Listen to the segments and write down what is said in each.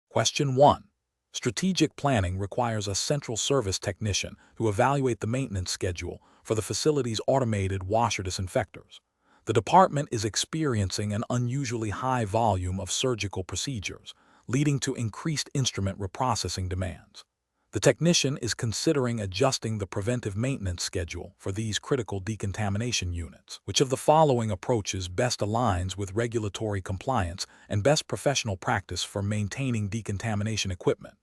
Question 1. Strategic planning requires a central service technician to evaluate the maintenance schedule for the facility's automated washer disinfectors. The department is experiencing an unusually high volume of surgical procedures, leading to increased instrument reprocessing demands. The technician is considering adjusting the preventive maintenance schedule for these critical decontamination units. Which of the following approaches best aligns with regulatory compliance and best professional practice for maintaining decontamination equipment?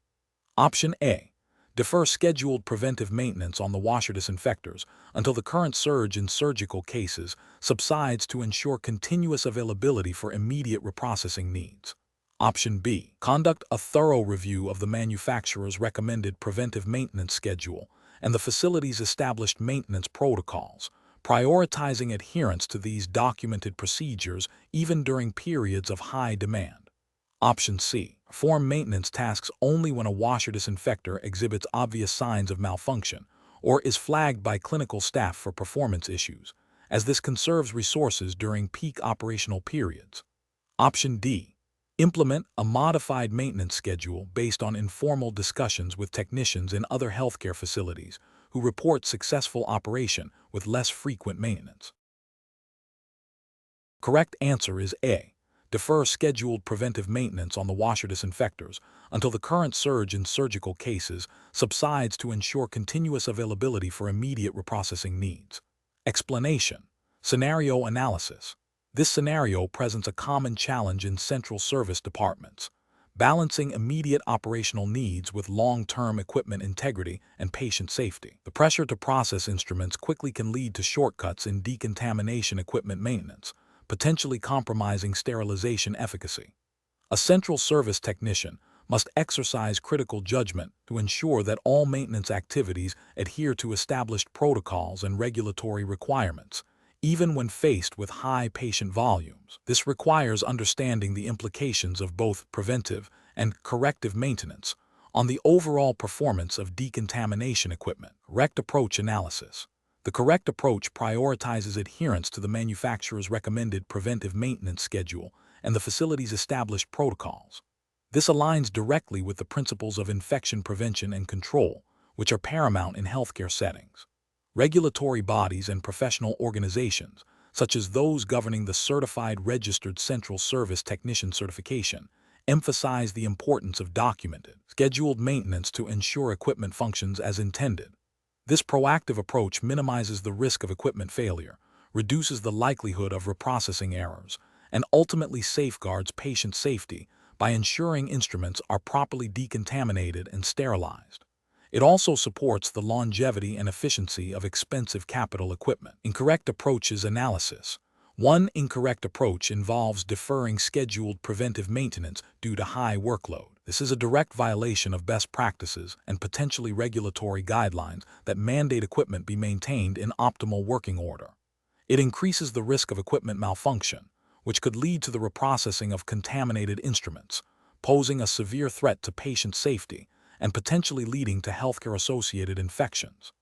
Option A. Defer scheduled preventive maintenance on the washer disinfectors until the current surge in surgical cases subsides to ensure continuous availability for immediate reprocessing needs. Option B. Conduct a thorough review of the manufacturer's recommended preventive maintenance schedule and the facility's established maintenance protocols, prioritizing adherence to these documented procedures even during periods of high demand. Option C. Perform maintenance tasks only when a washer disinfector exhibits obvious signs of malfunction or is flagged by clinical staff for performance issues, as this conserves resources during peak operational periods. Option D. Implement a modified maintenance schedule based on informal discussions with technicians in other healthcare facilities who report successful operation with less frequent maintenance. Correct answer is A. Defer scheduled preventive maintenance on the washer disinfectors until the current surge in surgical cases subsides to ensure continuous availability for immediate reprocessing needs. Explanation. Scenario analysis. This scenario presents a common challenge in central service departments, balancing immediate operational needs with long-term equipment integrity and patient safety. The pressure to process instruments quickly can lead to shortcuts in decontamination equipment maintenance, potentially compromising sterilization efficacy. A central service technician must exercise critical judgment to ensure that all maintenance activities adhere to established protocols and regulatory requirements, even when faced with high patient volumes. This requires understanding the implications of both preventive and corrective maintenance on the overall performance of decontamination equipment. Correct approach analysis. The correct approach prioritizes adherence to the manufacturer's recommended preventive maintenance schedule and the facility's established protocols. This aligns directly with the principles of infection prevention and control, which are paramount in healthcare settings. Regulatory bodies and professional organizations, such as those governing the Certified Registered Central Service Technician certification, emphasize the importance of documented, scheduled maintenance to ensure equipment functions as intended. This proactive approach minimizes the risk of equipment failure, reduces the likelihood of reprocessing errors, and ultimately safeguards patient safety by ensuring instruments are properly decontaminated and sterilized. It also supports the longevity and efficiency of expensive capital equipment. Incorrect approaches analysis. One incorrect approach involves deferring scheduled preventive maintenance due to high workload. This is a direct violation of best practices and potentially regulatory guidelines that mandate equipment be maintained in optimal working order. It increases the risk of equipment malfunction, which could lead to the reprocessing of contaminated instruments, posing a severe threat to patient safety and potentially leading to healthcare-associated infections.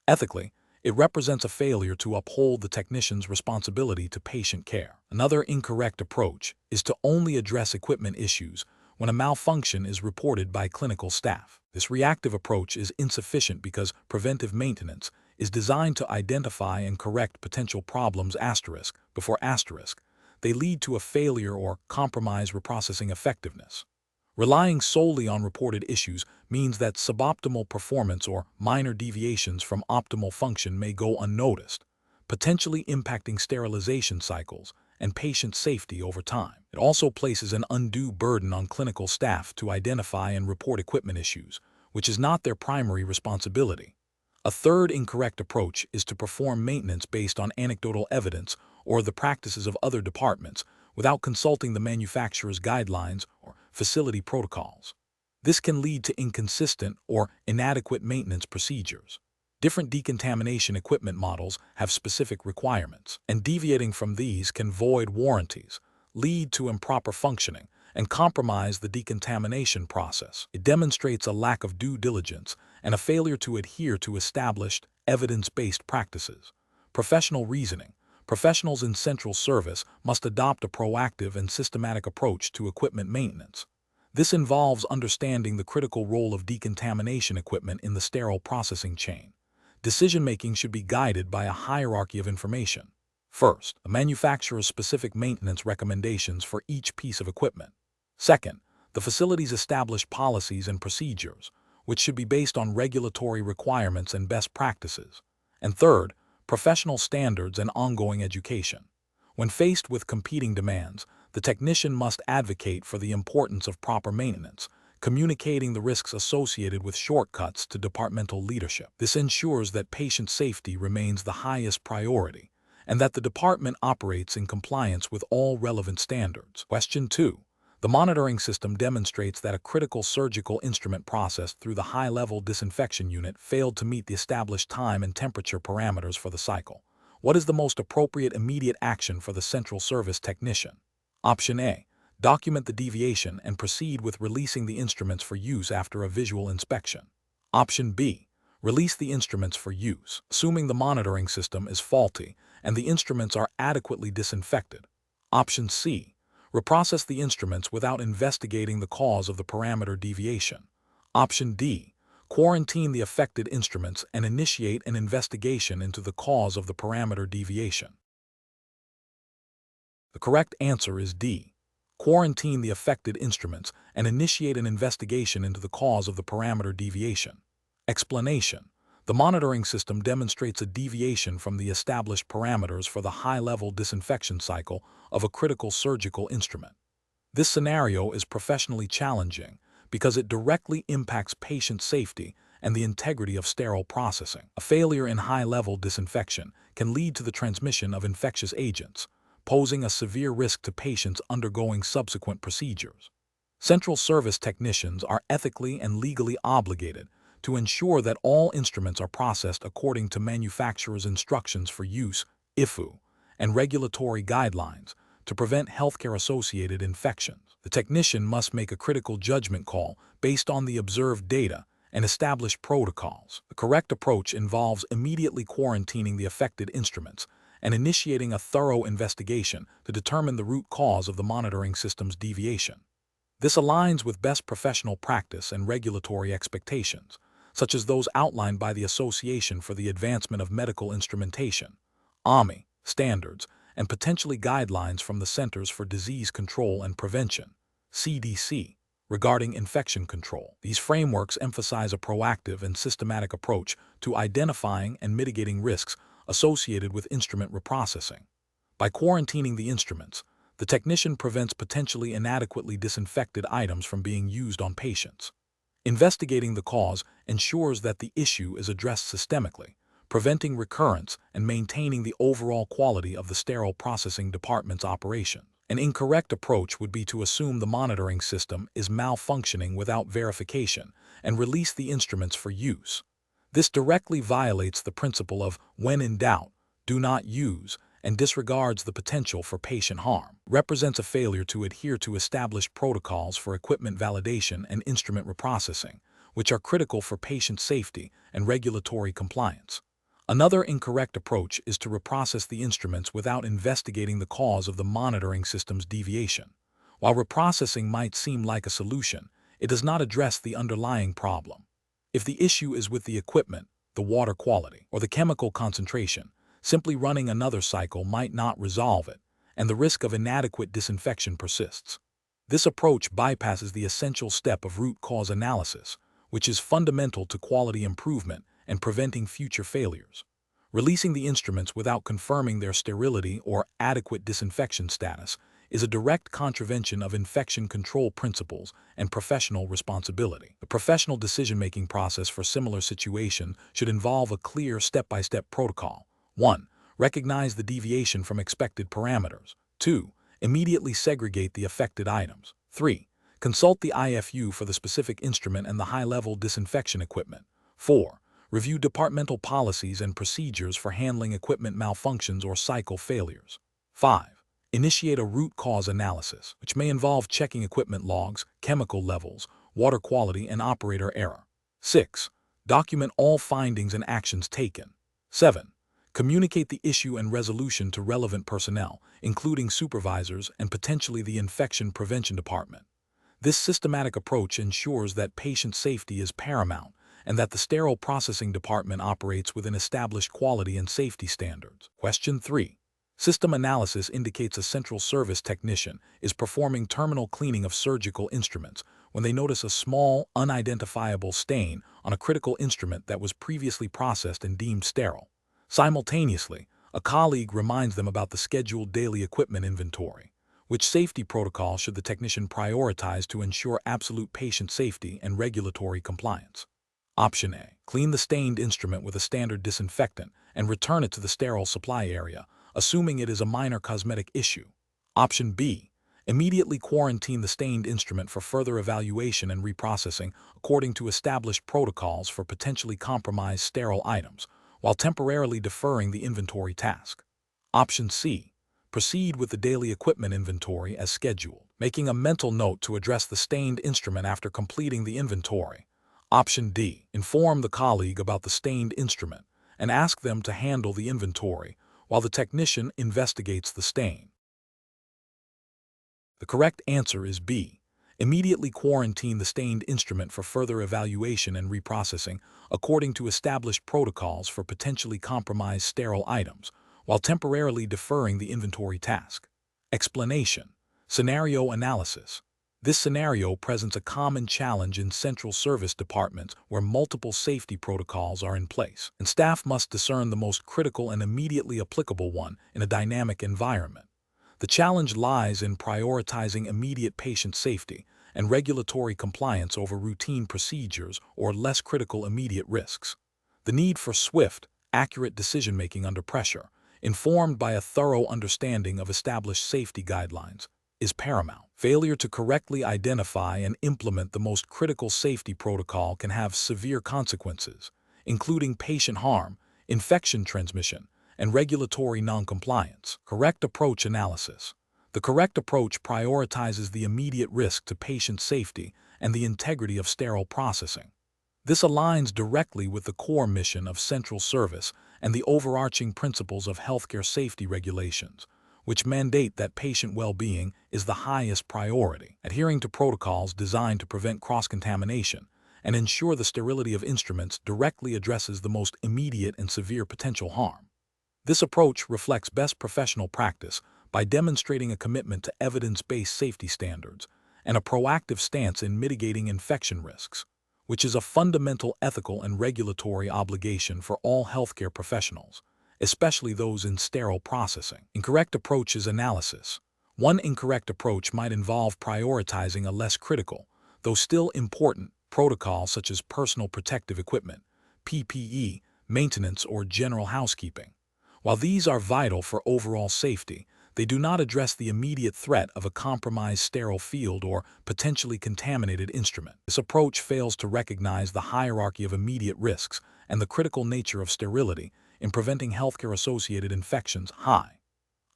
Ethically, it represents a failure to uphold the technician's responsibility to patient care. Another incorrect approach is to only address equipment issues when a malfunction is reported by clinical staff. This reactive approach is insufficient because preventive maintenance is designed to identify and correct potential problems before they lead to a failure or compromise reprocessing effectiveness. Relying solely on reported issues means that suboptimal performance or minor deviations from optimal function may go unnoticed, potentially impacting sterilization cycles and patient safety over time. It also places an undue burden on clinical staff to identify and report equipment issues, which is not their primary responsibility. A third incorrect approach is to perform maintenance based on anecdotal evidence or the practices of other departments without consulting the manufacturer's guidelines or facility protocols. This can lead to inconsistent or inadequate maintenance procedures. Different decontamination equipment models have specific requirements, and deviating from these can void warranties, lead to improper functioning, and compromise the decontamination process. It demonstrates a lack of due diligence and a failure to adhere to established, evidence-based practices. Professional reasoning. Professionals in central service must adopt a proactive and systematic approach to equipment maintenance. This involves understanding the critical role of decontamination equipment in the sterile processing chain. Decision-making should be guided by a hierarchy of information. First, the manufacturer's specific maintenance recommendations for each piece of equipment. Second, the facility's established policies and procedures, which should be based on regulatory requirements and best practices. And third, professional standards and ongoing education. When faced with competing demands, the technician must advocate for the importance of proper maintenance, communicating the risks associated with shortcuts to departmental leadership. This ensures that patient safety remains the highest priority and that the department operates in compliance with all relevant standards. Question 2. The monitoring system demonstrates that a critical surgical instrument processed through the high-level disinfection unit failed to meet the established time and temperature parameters for the cycle. What is the most appropriate immediate action for the central service technician? Option A. Document the deviation and proceed with releasing the instruments for use after a visual inspection. Option B. Release the instruments for use, assuming the monitoring system is faulty and the instruments are adequately disinfected. Option C. Reprocess the instruments without investigating the cause of the parameter deviation. Option D. Quarantine the affected instruments and initiate an investigation into the cause of the parameter deviation. The correct answer is D. Quarantine the affected instruments and initiate an investigation into the cause of the parameter deviation. Explanation. The monitoring system demonstrates a deviation from the established parameters for the high-level disinfection cycle of a critical surgical instrument. This scenario is professionally challenging because it directly impacts patient safety and the integrity of sterile processing. A failure in high-level disinfection can lead to the transmission of infectious agents, posing a severe risk to patients undergoing subsequent procedures. Central service technicians are ethically and legally obligated to ensure that all instruments are processed according to manufacturer's instructions for use, IFU, and regulatory guidelines to prevent healthcare-associated infections. The technician must make a critical judgment call based on the observed data and establish protocols. The correct approach involves immediately quarantining the affected instruments and initiating a thorough investigation to determine the root cause of the monitoring system's deviation. This aligns with best professional practice and regulatory expectations, such as those outlined by the Association for the Advancement of Medical Instrumentation, AMI, standards, and potentially guidelines from the Centers for Disease Control and Prevention, CDC, regarding infection control. These frameworks emphasize a proactive and systematic approach to identifying and mitigating risks associated with instrument reprocessing. By quarantining the instruments, the technician prevents potentially inadequately disinfected items from being used on patients. Investigating the cause ensures that the issue is addressed systemically, preventing recurrence and maintaining the overall quality of the sterile processing department's operation. An incorrect approach would be to assume the monitoring system is malfunctioning without verification and release the instruments for use. This directly violates the principle of when in doubt, do not use, and disregards the potential for patient harm. Represents a failure to adhere to established protocols for equipment validation and instrument reprocessing, which are critical for patient safety and regulatory compliance. Another incorrect approach is to reprocess the instruments without investigating the cause of the monitoring system's deviation. While reprocessing might seem like a solution, it does not address the underlying problem. If the issue is with the equipment, the water quality, or the chemical concentration, simply running another cycle might not resolve it, and the risk of inadequate disinfection persists. This approach bypasses the essential step of root cause analysis, which is fundamental to quality improvement and preventing future failures. Releasing the instruments without confirming their sterility or adequate disinfection status is a direct contravention of infection control principles and professional responsibility. The professional decision-making process for similar situations should involve a clear step-by-step protocol. 1. Recognize the deviation from expected parameters. 2. Immediately segregate the affected items. 3. Consult the IFU for the specific instrument and the high-level disinfection equipment. 4. Review departmental policies and procedures for handling equipment malfunctions or cycle failures. 5. Initiate a root cause analysis, which may involve checking equipment logs, chemical levels, water quality, and operator error. 6. Document all findings and actions taken. 7. Communicate the issue and resolution to relevant personnel, including supervisors and potentially the infection prevention department. This systematic approach ensures that patient safety is paramount and that the sterile processing department operates within established quality and safety standards. Question 3. System analysis indicates a central service technician is performing terminal cleaning of surgical instruments when they notice a small, unidentifiable stain on a critical instrument that was previously processed and deemed sterile. Simultaneously, a colleague reminds them about the scheduled daily equipment inventory. Which safety protocol should the technician prioritize to ensure absolute patient safety and regulatory compliance? Option A. Clean the stained instrument with a standard disinfectant and return it to the sterile supply area, assuming it is a minor cosmetic issue. Option B. Immediately quarantine the stained instrument for further evaluation and reprocessing according to established protocols for potentially compromised sterile items, while temporarily deferring the inventory task. Option C. Proceed with the daily equipment inventory as scheduled, making a mental note to address the stained instrument after completing the inventory. Option D. Inform the colleague about the stained instrument and ask them to handle the inventory while the technician investigates the stain. The correct answer is B. Immediately quarantine the stained instrument for further evaluation and reprocessing according to established protocols for potentially compromised sterile items, while temporarily deferring the inventory task. Explanation. Scenario analysis. This scenario presents a common challenge in central service departments where multiple safety protocols are in place, and staff must discern the most critical and immediately applicable one in a dynamic environment. The challenge lies in prioritizing immediate patient safety and regulatory compliance over routine procedures or less critical immediate risks. The need for swift, accurate decision-making under pressure, informed by a thorough understanding of established safety guidelines, is paramount. Failure to correctly identify and implement the most critical safety protocol can have severe consequences, including patient harm, infection transmission, and regulatory noncompliance. Correct approach analysis. The correct approach prioritizes the immediate risk to patient safety and the integrity of sterile processing. This aligns directly with the core mission of central service and the overarching principles of healthcare safety regulations, which mandate that patient well-being is the highest priority. Adhering to protocols designed to prevent cross-contamination and ensure the sterility of instruments directly addresses the most immediate and severe potential harm. This approach reflects best professional practice by demonstrating a commitment to evidence-based safety standards and a proactive stance in mitigating infection risks, which is a fundamental ethical and regulatory obligation for all healthcare professionals, especially those in sterile processing. Incorrect approach is analysis. One incorrect approach might involve prioritizing a less critical, though still important, protocol such as personal protective equipment, PPE, maintenance, or general housekeeping. While these are vital for overall safety, they do not address the immediate threat of a compromised sterile field or potentially contaminated instrument. This approach fails to recognize the hierarchy of immediate risks and the critical nature of sterility in preventing healthcare-associated infections high.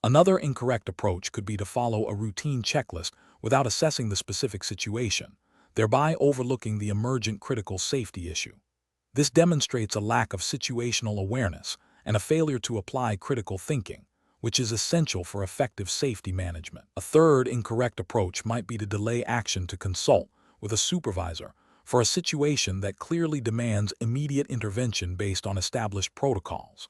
Another incorrect approach could be to follow a routine checklist without assessing the specific situation, thereby overlooking the emergent critical safety issue. This demonstrates a lack of situational awareness and a failure to apply critical thinking, which is essential for effective safety management. A third incorrect approach might be to delay action to consult with a supervisor for a situation that clearly demands immediate intervention based on established protocols.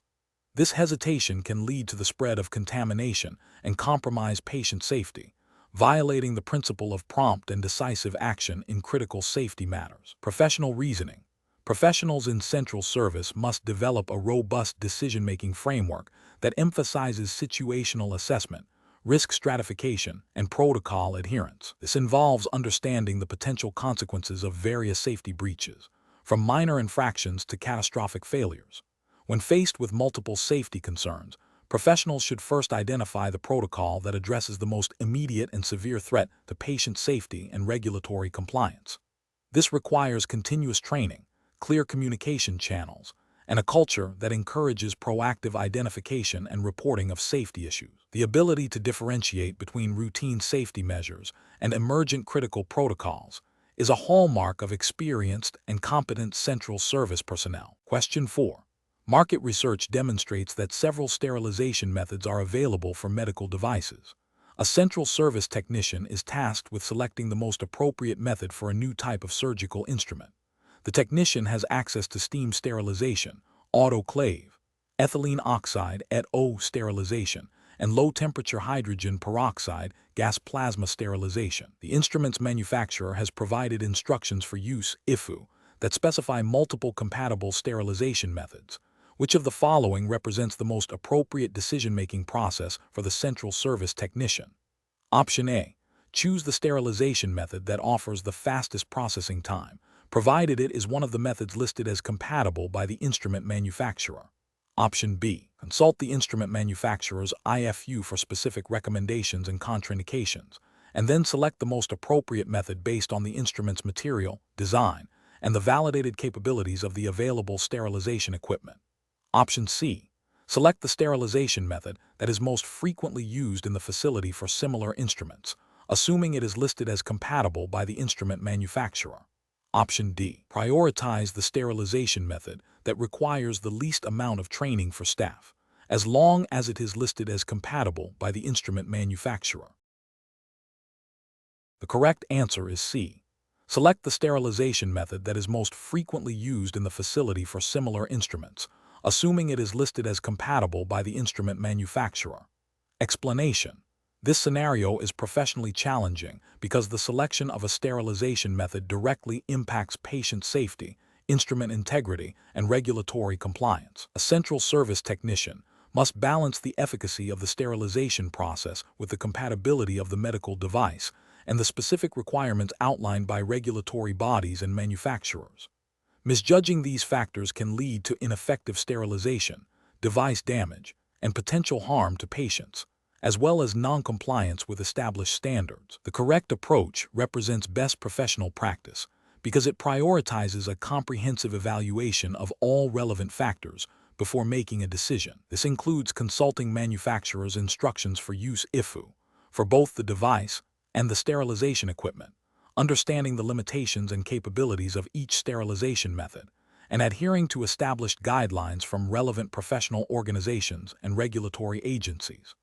This hesitation can lead to the spread of contamination and compromise patient safety, violating the principle of prompt and decisive action in critical safety matters. Professional reasoning. Professionals in central service must develop a robust decision-making framework that emphasizes situational assessment, risk stratification, and protocol adherence. This involves understanding the potential consequences of various safety breaches, from minor infractions to catastrophic failures. When faced with multiple safety concerns, professionals should first identify the protocol that addresses the most immediate and severe threat to patient safety and regulatory compliance. This requires continuous training, clear communication channels, and a culture that encourages proactive identification and reporting of safety issues. The ability to differentiate between routine safety measures and emergent critical protocols is a hallmark of experienced and competent central service personnel. Question 4. Market research demonstrates that several sterilization methods are available for medical devices. A central service technician is tasked with selecting the most appropriate method for a new type of surgical instrument. The technician has access to steam sterilization, autoclave, ethylene oxide (ETO) sterilization, and low-temperature hydrogen peroxide gas plasma sterilization. The instrument's manufacturer has provided instructions for use (IFU) that specify multiple compatible sterilization methods. Which of the following represents the most appropriate decision-making process for the central service technician? Option A. Choose the sterilization method that offers the fastest processing time, provided it is one of the methods listed as compatible by the instrument manufacturer. Option B. Consult the instrument manufacturer's IFU for specific recommendations and contraindications, and then select the most appropriate method based on the instrument's material, design, and the validated capabilities of the available sterilization equipment. Option C. Select the sterilization method that is most frequently used in the facility for similar instruments, assuming it is listed as compatible by the instrument manufacturer. Option D. Prioritize the sterilization method that requires the least amount of training for staff, as long as it is listed as compatible by the instrument manufacturer. The correct answer is C. Select the sterilization method that is most frequently used in the facility for similar instruments, assuming it is listed as compatible by the instrument manufacturer. Explanation: this scenario is professionally challenging because the selection of a sterilization method directly impacts patient safety, instrument integrity, and regulatory compliance. A central service technician must balance the efficacy of the sterilization process with the compatibility of the medical device and the specific requirements outlined by regulatory bodies and manufacturers. Misjudging these factors can lead to ineffective sterilization, device damage, and potential harm to patients, as well as non-compliance with established standards. The correct approach represents best professional practice because it prioritizes a comprehensive evaluation of all relevant factors before making a decision. This includes consulting manufacturers' instructions for use (IFU) for both the device and the sterilization equipment, understanding the limitations and capabilities of each sterilization method, and adhering to established guidelines from relevant professional organizations and regulatory agencies.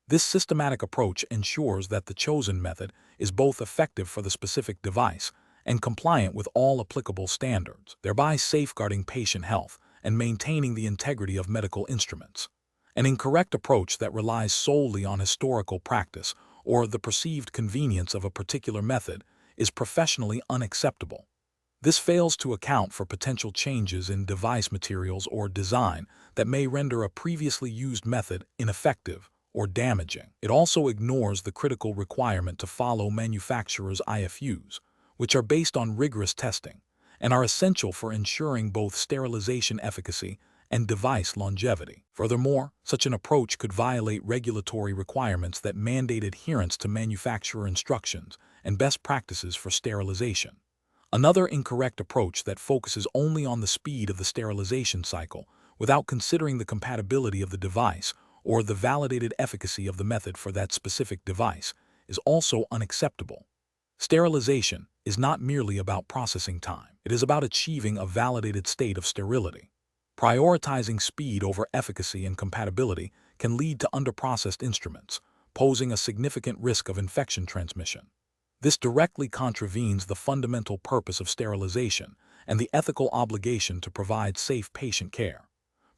This systematic approach ensures that the chosen method is both effective for the specific device and compliant with all applicable standards, thereby safeguarding patient health and maintaining the integrity of medical instruments. An incorrect approach that relies solely on historical practice or the perceived convenience of a particular method is professionally unacceptable. This fails to account for potential changes in device materials or design that may render a previously used method ineffective or damaging. It also ignores the critical requirement to follow manufacturers' IFUs, which are based on rigorous testing and are essential for ensuring both sterilization efficacy and device longevity. Furthermore, such an approach could violate regulatory requirements that mandate adherence to manufacturer instructions and best practices for sterilization. Another incorrect approach that focuses only on the speed of the sterilization cycle without considering the compatibility of the device or the validated efficacy of the method for that specific device is also unacceptable. Sterilization is not merely about processing time. It is about achieving a validated state of sterility. Prioritizing speed over efficacy and compatibility can lead to underprocessed instruments, posing a significant risk of infection transmission. This directly contravenes the fundamental purpose of sterilization and the ethical obligation to provide safe patient care.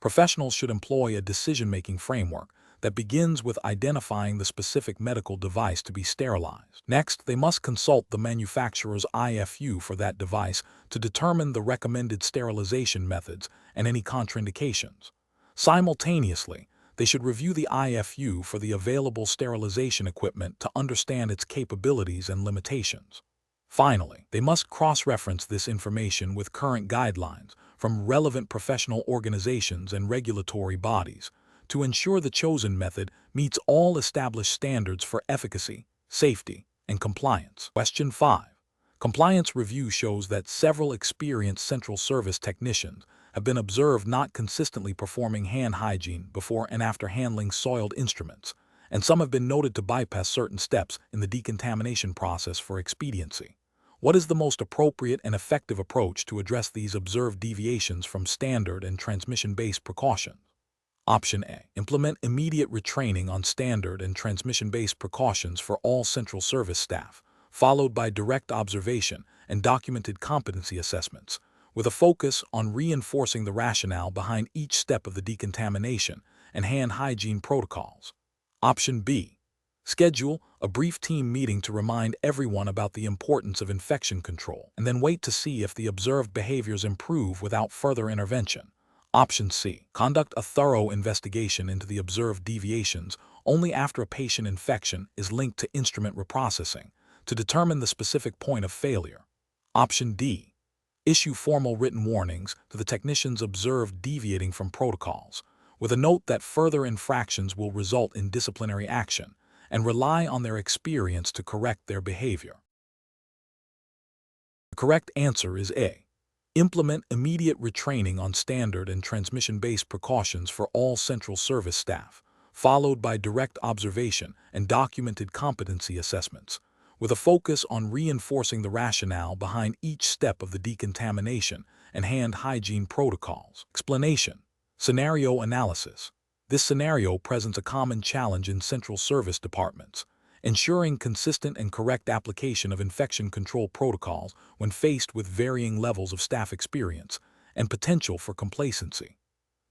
Professionals should employ a decision-making framework that begins with identifying the specific medical device to be sterilized. Next, they must consult the manufacturer's IFU for that device to determine the recommended sterilization methods and any contraindications. Simultaneously, they should review the IFU for the available sterilization equipment to understand its capabilities and limitations. Finally, they must cross-reference this information with current guidelines from relevant professional organizations and regulatory bodies to ensure the chosen method meets all established standards for efficacy, safety, and compliance. Question 5. Compliance review shows that several experienced central service technicians have been observed not consistently performing hand hygiene before and after handling soiled instruments, and some have been noted to bypass certain steps in the decontamination process for expediency. What is the most appropriate and effective approach to address these observed deviations from standard and transmission-based precautions? Option A. Implement immediate retraining on standard and transmission-based precautions for all central service staff, followed by direct observation and documented competency assessments, with a focus on reinforcing the rationale behind each step of the decontamination and hand hygiene protocols. Option B. Schedule a brief team meeting to remind everyone about the importance of infection control, and then wait to see if the observed behaviors improve without further intervention. Option C. Conduct a thorough investigation into the observed deviations only after a patient infection is linked to instrument reprocessing to determine the specific point of failure. Option D. Issue formal written warnings to the technicians observed deviating from protocols, with a note that further infractions will result in disciplinary action, and rely on their experience to correct their behavior. The correct answer is A. Implement immediate retraining on standard and transmission-based precautions for all central service staff, followed by direct observation and documented competency assessments, with a focus on reinforcing the rationale behind each step of the decontamination and hand hygiene protocols. Explanation. Scenario analysis. This scenario presents a common challenge in central service departments, ensuring consistent and correct application of infection control protocols when faced with varying levels of staff experience and potential for complacency.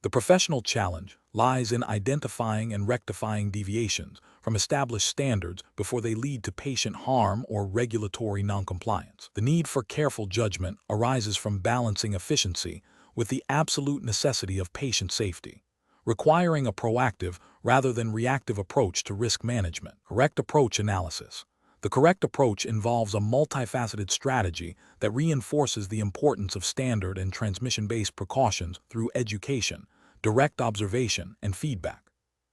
The professional challenge lies in identifying and rectifying deviations from established standards before they lead to patient harm or regulatory noncompliance. The need for careful judgment arises from balancing efficiency with the absolute necessity of patient safety, requiring a proactive rather than reactive approach to risk management. Correct approach analysis. The correct approach involves a multifaceted strategy that reinforces the importance of standard and transmission-based precautions through education, direct observation, and feedback.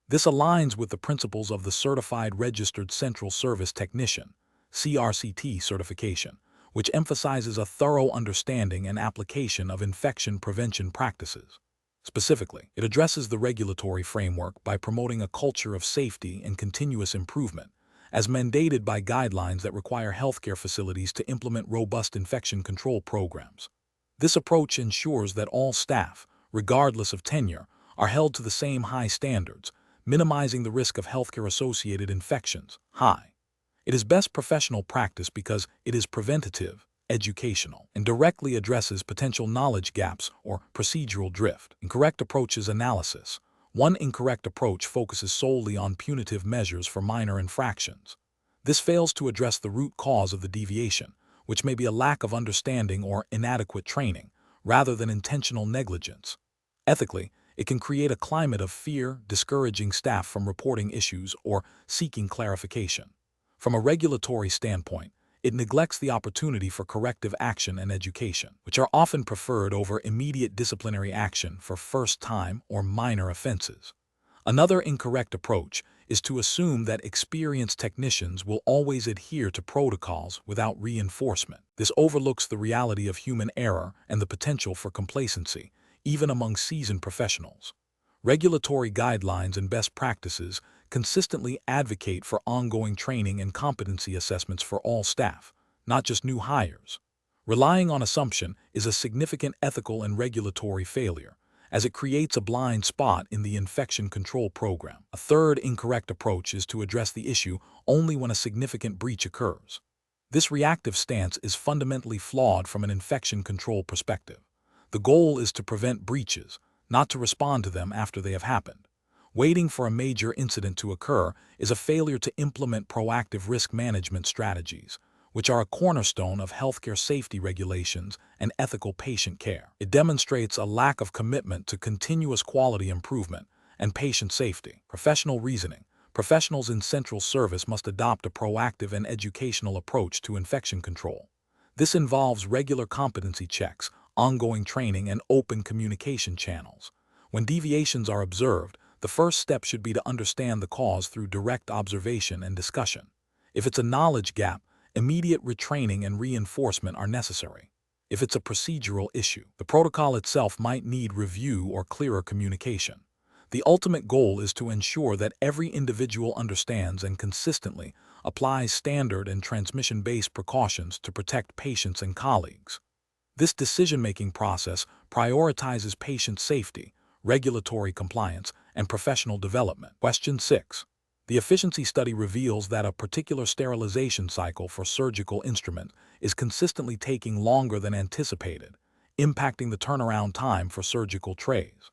This aligns with the principles of the Certified Registered Central Service Technician (CRCT) certification, which emphasizes a thorough understanding and application of infection prevention practices. Specifically, it addresses the regulatory framework by promoting a culture of safety and continuous improvement, as mandated by guidelines that require healthcare facilities to implement robust infection control programs. This approach ensures that all staff, regardless of tenure, are held to the same high standards, minimizing the risk of healthcare-associated infections. It is best professional practice because it is preventative, educational, and directly addresses potential knowledge gaps or procedural drift. Incorrect approaches analysis. One incorrect approach focuses solely on punitive measures for minor infractions. This fails to address the root cause of the deviation, which may be a lack of understanding or inadequate training, rather than intentional negligence. Ethically, it can create a climate of fear, discouraging staff from reporting issues or seeking clarification. From a regulatory standpoint, it neglects the opportunity for corrective action and education, which are often preferred over immediate disciplinary action for first-time or minor offenses. Another incorrect approach is to assume that experienced technicians will always adhere to protocols without reinforcement. This overlooks the reality of human error and the potential for complacency, even among seasoned professionals. Regulatory guidelines and best practices consistently advocate for ongoing training and competency assessments for all staff, not just new hires. Relying on assumption is a significant ethical and regulatory failure, as it creates a blind spot in the infection control program. A third incorrect approach is to address the issue only when a significant breach occurs. This reactive stance is fundamentally flawed from an infection control perspective. The goal is to prevent breaches, not to respond to them after they have happened. Waiting for a major incident to occur is a failure to implement proactive risk management strategies, which are a cornerstone of healthcare safety regulations and ethical patient care. It demonstrates a lack of commitment to continuous quality improvement and patient safety. Professional reasoning. Professionals in central service must adopt a proactive and educational approach to infection control. This involves regular competency checks, ongoing training, and open communication channels. When deviations are observed, the first step should be to understand the cause through direct observation and discussion. If it's a knowledge gap, immediate retraining and reinforcement are necessary. If it's a procedural issue, the protocol itself might need review or clearer communication. The ultimate goal is to ensure that every individual understands and consistently applies standard and transmission-based precautions to protect patients and colleagues. This decision-making process prioritizes patient safety, regulatory compliance, and professional development. Question 6. The efficiency study reveals that a particular sterilization cycle for surgical instruments is consistently taking longer than anticipated, impacting the turnaround time for surgical trays.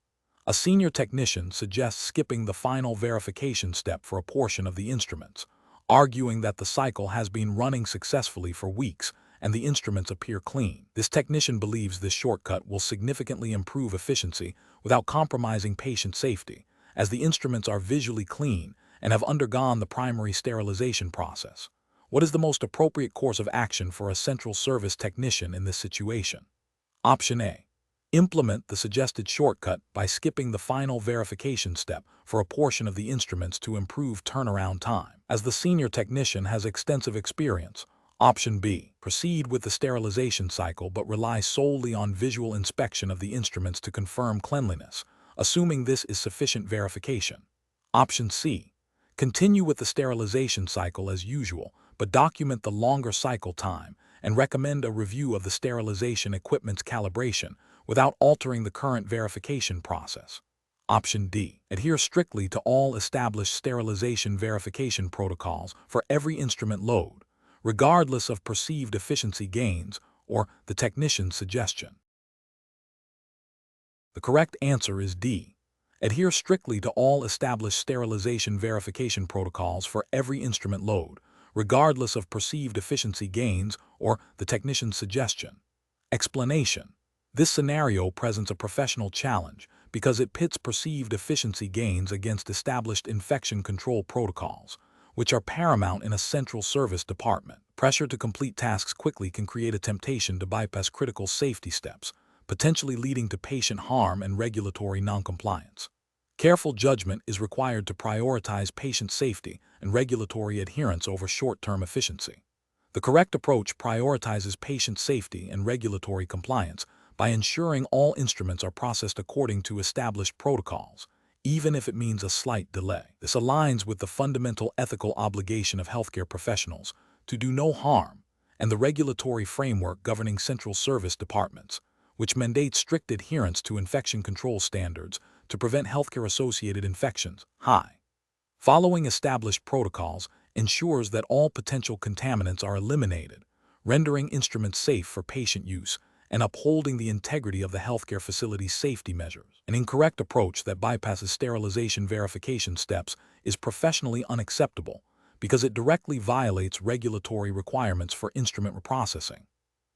A senior technician suggests skipping the final verification step for a portion of the instruments, arguing that the cycle has been running successfully for weeks and the instruments appear clean. This technician believes this shortcut will significantly improve efficiency without compromising patient safety, as the instruments are visually clean and have undergone the primary sterilization process. What is the most appropriate course of action for a central service technician in this situation? Option A. Implement the suggested shortcut by skipping the final verification step for a portion of the instruments to improve turnaround time. As the senior technician has extensive experience. Option B. Proceed with the sterilization cycle but rely solely on visual inspection of the instruments to confirm cleanliness, assuming this is sufficient verification. Option C. Continue with the sterilization cycle as usual, but document the longer cycle time and recommend a review of the sterilization equipment's calibration without altering the current verification process. Option D. Adhere strictly to all established sterilization verification protocols for every instrument load, regardless of perceived efficiency gains or the technician's suggestion. The correct answer is D. Adhere strictly to all established sterilization verification protocols for every instrument load, regardless of perceived efficiency gains or the technician's suggestion. Explanation. This scenario presents a professional challenge because it pits perceived efficiency gains against established infection control protocols, which are paramount in a central service department. Pressure to complete tasks quickly can create a temptation to bypass critical safety steps, potentially leading to patient harm and regulatory noncompliance. Careful judgment is required to prioritize patient safety and regulatory adherence over short-term efficiency. The correct approach prioritizes patient safety and regulatory compliance by ensuring all instruments are processed according to established protocols, even if it means a slight delay. This aligns with the fundamental ethical obligation of healthcare professionals to do no harm and the regulatory framework governing central service departments, which mandates strict adherence to infection control standards to prevent healthcare-associated infections. Following established protocols ensures that all potential contaminants are eliminated, rendering instruments safe for patient use and upholding the integrity of the healthcare facility's safety measures. An incorrect approach that bypasses sterilization verification steps is professionally unacceptable because it directly violates regulatory requirements for instrument reprocessing.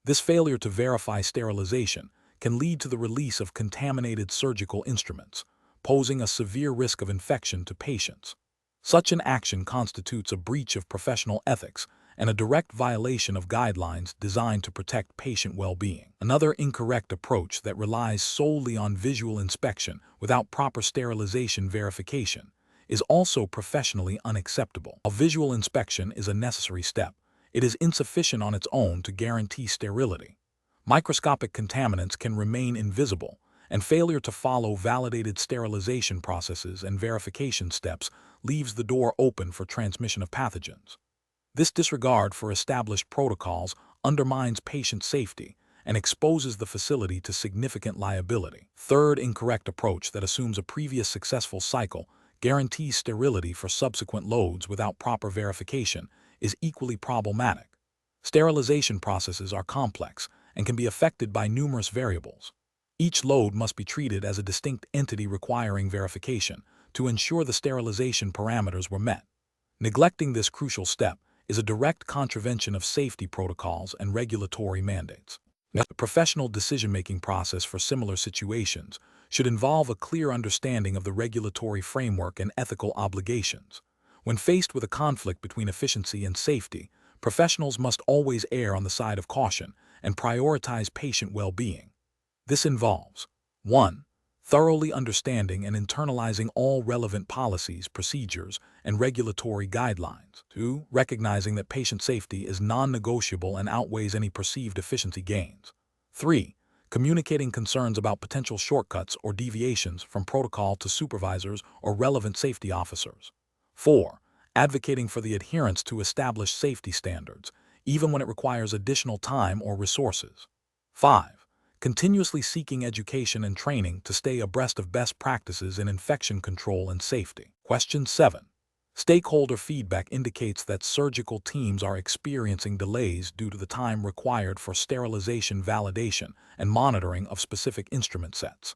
This failure to verify sterilization can lead to the release of contaminated surgical instruments, posing a severe risk of infection to patients. Such an action constitutes a breach of professional ethics and a direct violation of guidelines designed to protect patient well-being. Another incorrect approach that relies solely on visual inspection without proper sterilization verification is also professionally unacceptable. A visual inspection is a necessary step. It is insufficient on its own to guarantee sterility. Microscopic contaminants can remain invisible, and failure to follow validated sterilization processes and verification steps leaves the door open for transmission of pathogens. This disregard for established protocols undermines patient safety and exposes the facility to significant liability. Third incorrect approach that assumes a previous successful cycle guarantees sterility for subsequent loads without proper verification is equally problematic. Sterilization processes are complex and can be affected by numerous variables. Each load must be treated as a distinct entity requiring verification to ensure the sterilization parameters were met. Neglecting this crucial step is a direct contravention of safety protocols and regulatory mandates. The professional decision-making process for similar situations should involve a clear understanding of the regulatory framework and ethical obligations. When faced with a conflict between efficiency and safety, professionals must always err on the side of caution and prioritize patient well-being. This involves 1. Thoroughly understanding and internalizing all relevant policies, procedures, and regulatory guidelines. 2. Recognizing that patient safety is non-negotiable and outweighs any perceived efficiency gains. 3. Communicating concerns about potential shortcuts or deviations from protocol to supervisors or relevant safety officers. 4. Advocating for the adherence to established safety standards, even when it requires additional time or resources. 5. continuously seeking education and training to stay abreast of best practices in infection control and safety. Question 7. Stakeholder feedback indicates that surgical teams are experiencing delays due to the time required for sterilization validation and monitoring of specific instrument sets.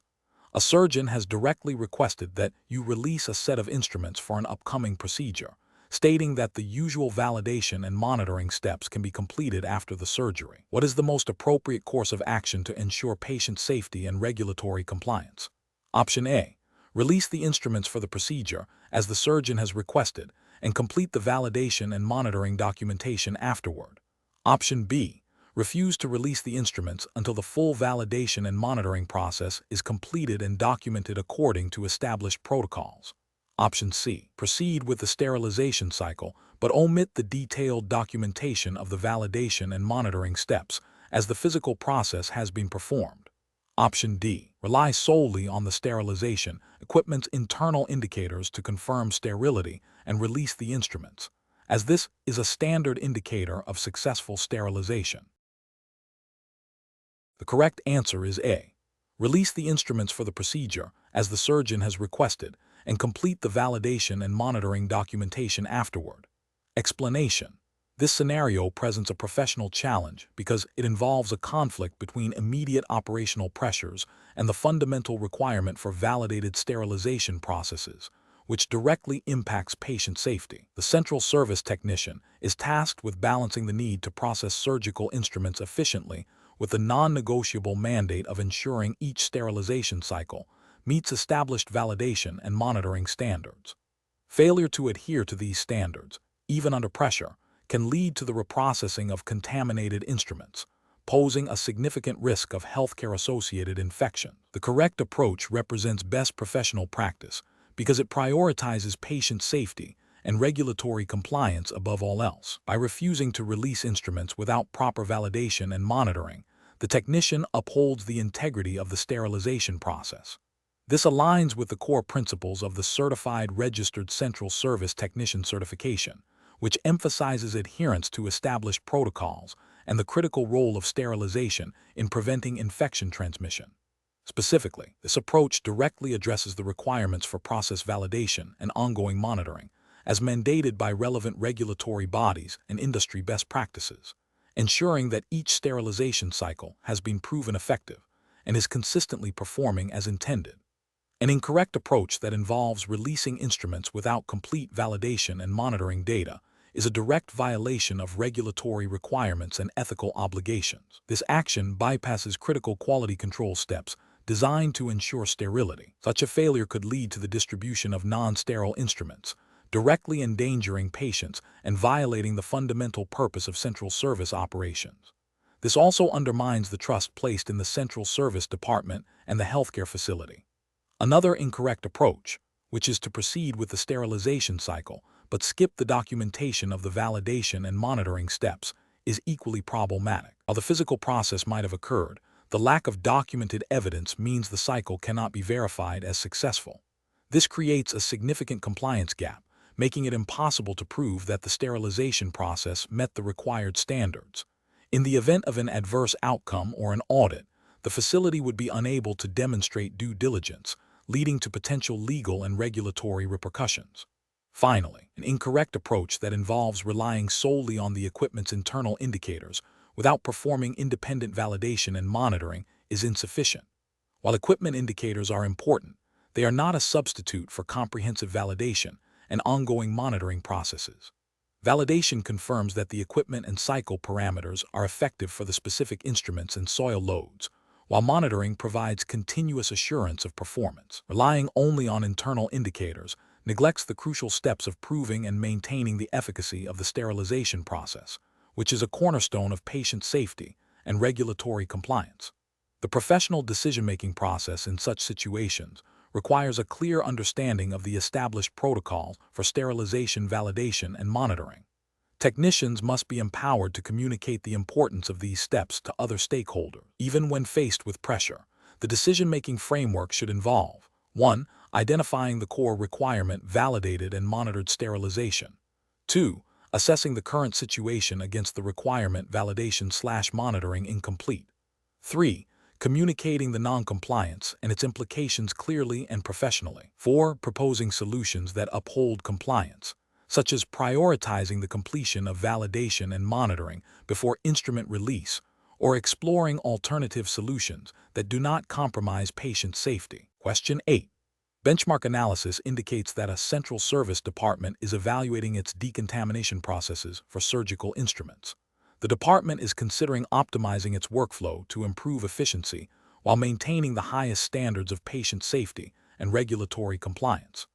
A surgeon has directly requested that you release a set of instruments for an upcoming procedure, stating that the usual validation and monitoring steps can be completed after the surgery. What is the most appropriate course of action to ensure patient safety and regulatory compliance? Option A. Release the instruments for the procedure, as the surgeon has requested, and complete the validation and monitoring documentation afterward. Option B. Refuse to release the instruments until the full validation and monitoring process is completed and documented according to established protocols. Option C. Proceed with the sterilization cycle, but omit the detailed documentation of the validation and monitoring steps, as the physical process has been performed. Option D. Rely solely on the sterilization equipment's internal indicators to confirm sterility and release the instruments, as this is a standard indicator of successful sterilization. The correct answer is A. Release the instruments for the procedure, as the surgeon has requested, and complete the validation and monitoring documentation afterward. Explanation. This scenario presents a professional challenge because it involves a conflict between immediate operational pressures and the fundamental requirement for validated sterilization processes, which directly impacts patient safety. The central service technician is tasked with balancing the need to process surgical instruments efficiently with the non-negotiable mandate of ensuring each sterilization cycle meets established validation and monitoring standards. Failure to adhere to these standards, even under pressure, can lead to the reprocessing of contaminated instruments, posing a significant risk of healthcare-associated infection. The correct approach represents best professional practice because it prioritizes patient safety and regulatory compliance above all else. By refusing to release instruments without proper validation and monitoring, the technician upholds the integrity of the sterilization process. This aligns with the core principles of the Certified Registered Central Service Technician certification, which emphasizes adherence to established protocols and the critical role of sterilization in preventing infection transmission. Specifically, this approach directly addresses the requirements for process validation and ongoing monitoring, as mandated by relevant regulatory bodies and industry best practices, ensuring that each sterilization cycle has been proven effective and is consistently performing as intended. An incorrect approach that involves releasing instruments without complete validation and monitoring data is a direct violation of regulatory requirements and ethical obligations. This action bypasses critical quality control steps designed to ensure sterility. Such a failure could lead to the distribution of non-sterile instruments, directly endangering patients and violating the fundamental purpose of central service operations. This also undermines the trust placed in the central service department and the healthcare facility. Another incorrect approach, which is to proceed with the sterilization cycle but skip the documentation of the validation and monitoring steps, is equally problematic. While the physical process might have occurred, the lack of documented evidence means the cycle cannot be verified as successful. This creates a significant compliance gap, making it impossible to prove that the sterilization process met the required standards. In the event of an adverse outcome or an audit, the facility would be unable to demonstrate due diligence, leading to potential legal and regulatory repercussions. Finally, an incorrect approach that involves relying solely on the equipment's internal indicators without performing independent validation and monitoring is insufficient. While equipment indicators are important, they are not a substitute for comprehensive validation and ongoing monitoring processes. Validation confirms that the equipment and cycle parameters are effective for the specific instruments and soil loads, while monitoring provides continuous assurance of performance. Relying only on internal indicators neglects the crucial steps of proving and maintaining the efficacy of the sterilization process, which is a cornerstone of patient safety and regulatory compliance. The professional decision-making process in such situations requires a clear understanding of the established protocol for sterilization validation and monitoring. Technicians must be empowered to communicate the importance of these steps to other stakeholders. Even when faced with pressure, the decision-making framework should involve 1. Identifying the core requirement validated and monitored sterilization. 2. Assessing the current situation against the requirement validation/monitoring incomplete. 3. Communicating the noncompliance and its implications clearly and professionally. 4. Proposing solutions that uphold compliance, such as prioritizing the completion of validation and monitoring before instrument release, or exploring alternative solutions that do not compromise patient safety. Question 8. Benchmark analysis indicates that a central service department is evaluating its decontamination processes for surgical instruments. The department is considering optimizing its workflow to improve efficiency while maintaining the highest standards of patient safety and regulatory compliance.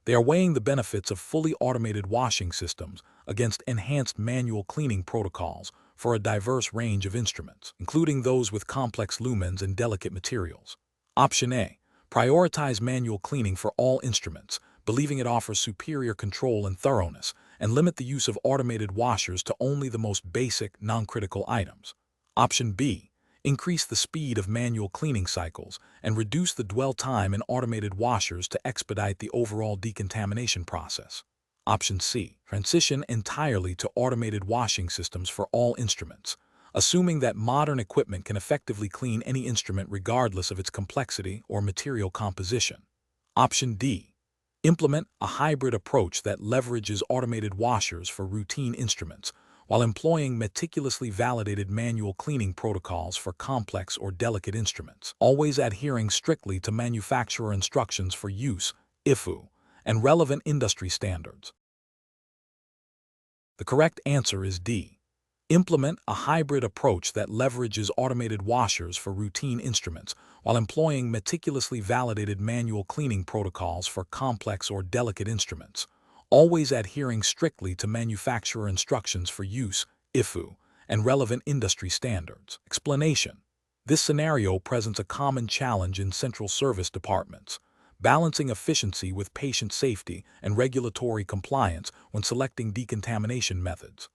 They are weighing the benefits of fully automated washing systems against enhanced manual cleaning protocols for a diverse range of instruments, including those with complex lumens and delicate materials. Option A. Prioritize manual cleaning for all instruments, believing it offers superior control and thoroughness, and limit the use of automated washers to only the most basic, non-critical items. Option B. Increase the speed of manual cleaning cycles and reduce the dwell time in automated washers to expedite the overall decontamination process. Option C. Transition entirely to automated washing systems for all instruments, assuming that modern equipment can effectively clean any instrument regardless of its complexity or material composition. Option D. Implement a hybrid approach that leverages automated washers for routine instruments while employing meticulously validated manual cleaning protocols for complex or delicate instruments, always adhering strictly to manufacturer instructions for use, IFU, and relevant industry standards. The correct answer is D. Implement a hybrid approach that leverages automated washers for routine instruments while employing meticulously validated manual cleaning protocols for complex or delicate instruments, always adhering strictly to manufacturer instructions for use, IFU, and relevant industry standards. Explanation. This scenario presents a common challenge in central service departments, balancing efficiency with patient safety and regulatory compliance when selecting decontamination methods.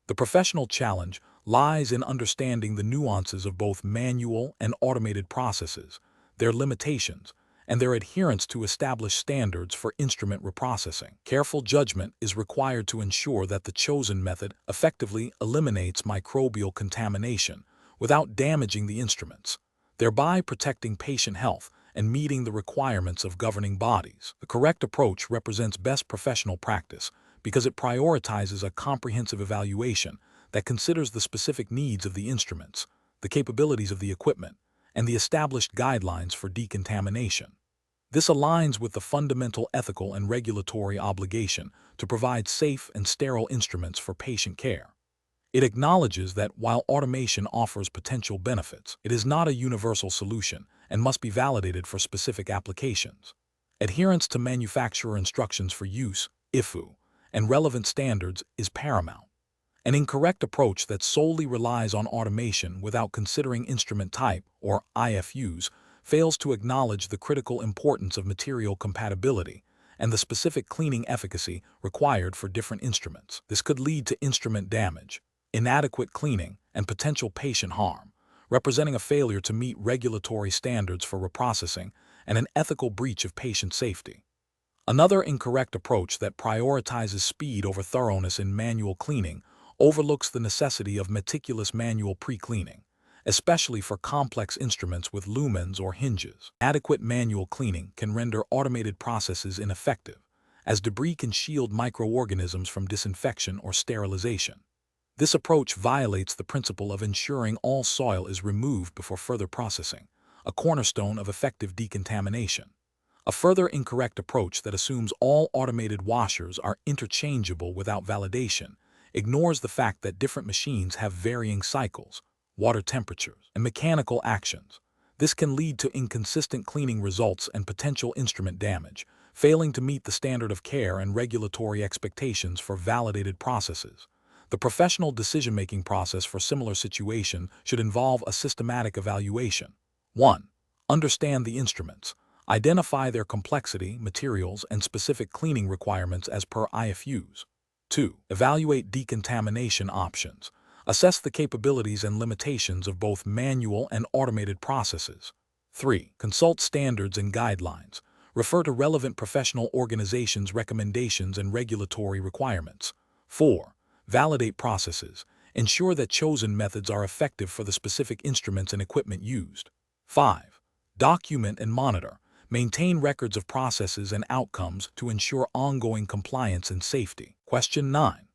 The professional challenge lies in understanding the nuances of both manual and automated processes, their limitations, and their adherence to established standards for instrument reprocessing. Careful judgment is required to ensure that the chosen method effectively eliminates microbial contamination without damaging the instruments, thereby protecting patient health and meeting the requirements of governing bodies. The correct approach represents best professional practice because it prioritizes a comprehensive evaluation that considers the specific needs of the instruments, the capabilities of the equipment, and the established guidelines for decontamination. This aligns with the fundamental ethical and regulatory obligation to provide safe and sterile instruments for patient care. It acknowledges that while automation offers potential benefits, it is not a universal solution and must be validated for specific applications. Adherence to manufacturer instructions for use, IFU, and relevant standards is paramount. An incorrect approach that solely relies on automation without considering instrument type, or IFUs, fails to acknowledge the critical importance of material compatibility and the specific cleaning efficacy required for different instruments. This could lead to instrument damage, inadequate cleaning, and potential patient harm, representing a failure to meet regulatory standards for reprocessing and an ethical breach of patient safety. Another incorrect approach that prioritizes speed over thoroughness in manual cleaning overlooks the necessity of meticulous manual pre-cleaning, especially for complex instruments with lumens or hinges. Adequate manual cleaning can render automated processes ineffective, as debris can shield microorganisms from disinfection or sterilization. This approach violates the principle of ensuring all soil is removed before further processing, a cornerstone of effective decontamination. A further incorrect approach that assumes all automated washers are interchangeable without validation ignores the fact that different machines have varying cycles, water temperatures, and mechanical actions. This can lead to inconsistent cleaning results and potential instrument damage, failing to meet the standard of care and regulatory expectations for validated processes. The professional decision-making process for similar situations should involve a systematic evaluation. 1. Understand the instruments. Identify their complexity, materials, and specific cleaning requirements as per IFUs. 2. Evaluate decontamination options. Assess the capabilities and limitations of both manual and automated processes. 3. Consult standards and guidelines. Refer to relevant professional organizations' recommendations and regulatory requirements. 4. Validate processes. Ensure that chosen methods are effective for the specific instruments and equipment used. 5. Document and monitor. Maintain records of processes and outcomes to ensure ongoing compliance and safety. Question 9.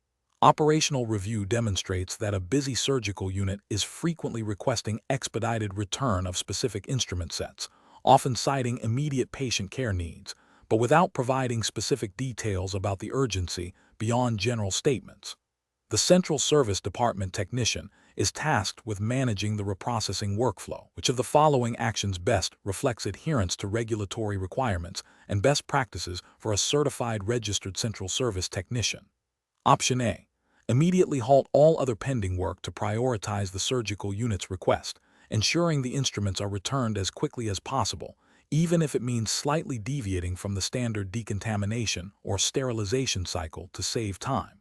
Operational review demonstrates that a busy surgical unit is frequently requesting expedited return of specific instrument sets, often citing immediate patient care needs, but without providing specific details about the urgency beyond general statements. The Central Service Department technician is tasked with managing the reprocessing workflow. Which of the following actions best reflects adherence to regulatory requirements and best practices for a certified registered Central Service technician? Option A. Immediately halt all other pending work to prioritize the surgical unit's request, ensuring the instruments are returned as quickly as possible, even if it means slightly deviating from the standard decontamination or sterilization cycle to save time.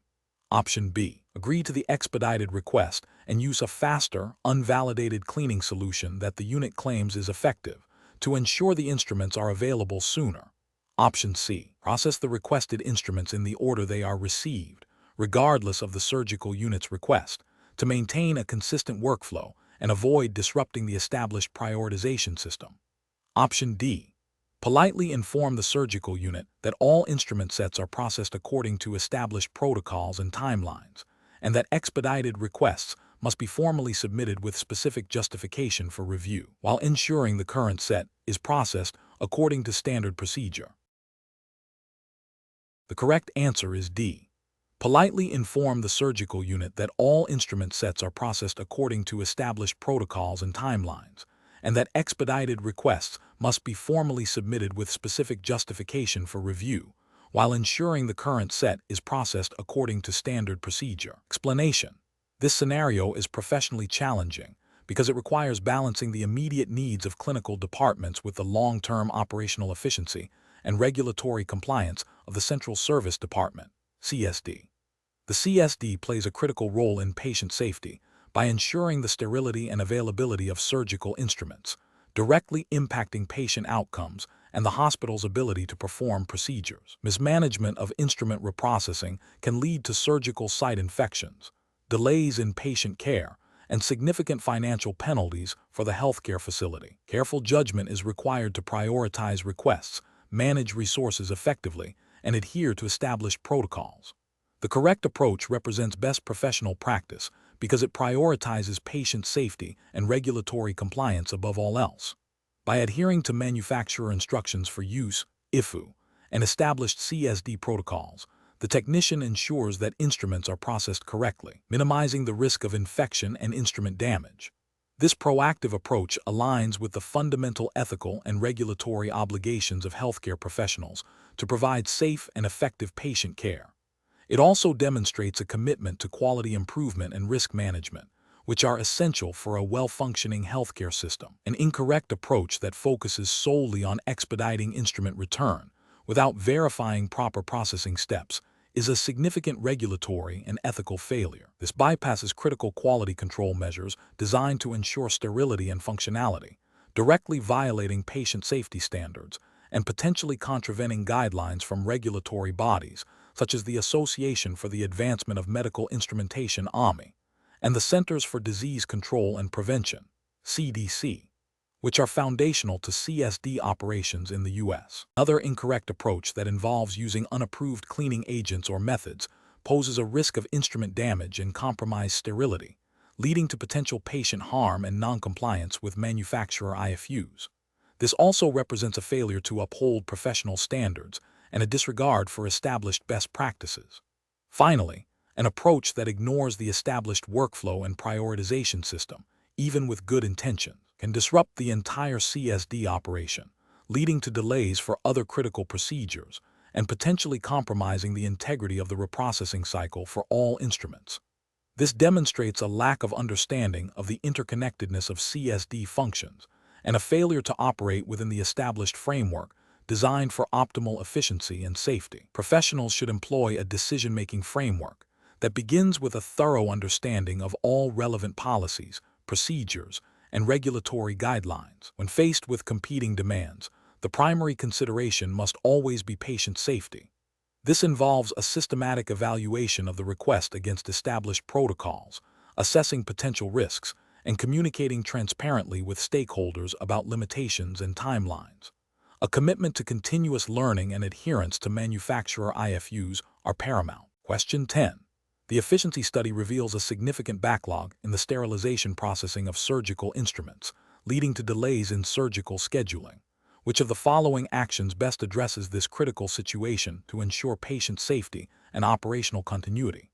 Option B. Agree to the expedited request and use a faster, unvalidated cleaning solution that the unit claims is effective to ensure the instruments are available sooner. Option C. Process the requested instruments in the order they are received, regardless of the surgical unit's request, to maintain a consistent workflow and avoid disrupting the established prioritization system. Option D. Politely inform the surgical unit that all instrument sets are processed according to established protocols and timelines, and that expedited requests must be formally submitted with specific justification for review, while ensuring the current set is processed according to standard procedure. The correct answer is D. Politely inform the surgical unit that all instrument sets are processed according to established protocols and timelines, and that expedited requests must be formally submitted with specific justification for review, while ensuring the current set is processed according to standard procedure. Explanation. This scenario is professionally challenging because it requires balancing the immediate needs of clinical departments with the long-term operational efficiency and regulatory compliance of the Central Service Department, CSD. The CSD plays a critical role in patient safety by ensuring the sterility and availability of surgical instruments, directly impacting patient outcomes and the hospital's ability to perform procedures. Mismanagement of instrument reprocessing can lead to surgical site infections, delays in patient care, and significant financial penalties for the healthcare facility. Careful judgment is required to prioritize requests, manage resources effectively, and adhere to established protocols. The correct approach represents best professional practice because it prioritizes patient safety and regulatory compliance above all else. By adhering to manufacturer instructions for use, IFU, and established CSD protocols, the technician ensures that instruments are processed correctly, minimizing the risk of infection and instrument damage. This proactive approach aligns with the fundamental ethical and regulatory obligations of healthcare professionals to provide safe and effective patient care. It also demonstrates a commitment to quality improvement and risk management, which are essential for a well-functioning healthcare system. An incorrect approach that focuses solely on expediting instrument return without verifying proper processing steps is a significant regulatory and ethical failure. This bypasses critical quality control measures designed to ensure sterility and functionality, directly violating patient safety standards and potentially contravening guidelines from regulatory bodies such as the Association for the Advancement of Medical Instrumentation (AMI) and the Centers for Disease Control and Prevention (CDC), which are foundational to CSD operations in the U.S. Another incorrect approach that involves using unapproved cleaning agents or methods poses a risk of instrument damage and compromised sterility, leading to potential patient harm and noncompliance with manufacturer IFUs. This also represents a failure to uphold professional standards and a disregard for established best practices. Finally, an approach that ignores the established workflow and prioritization system, even with good intentions, can disrupt the entire CSD operation, leading to delays for other critical procedures and potentially compromising the integrity of the reprocessing cycle for all instruments. This demonstrates a lack of understanding of the interconnectedness of CSD functions and a failure to operate within the established framework designed for optimal efficiency and safety. Professionals should employ a decision-making framework that begins with a thorough understanding of all relevant policies, procedures, and regulatory guidelines. When faced with competing demands, the primary consideration must always be patient safety. This involves a systematic evaluation of the request against established protocols, assessing potential risks, and communicating transparently with stakeholders about limitations and timelines. A commitment to continuous learning and adherence to manufacturer IFUs are paramount. Question 10. The efficiency study reveals a significant backlog in the sterilization processing of surgical instruments, leading to delays in surgical scheduling. Which of the following actions best addresses this critical situation to ensure patient safety and operational continuity?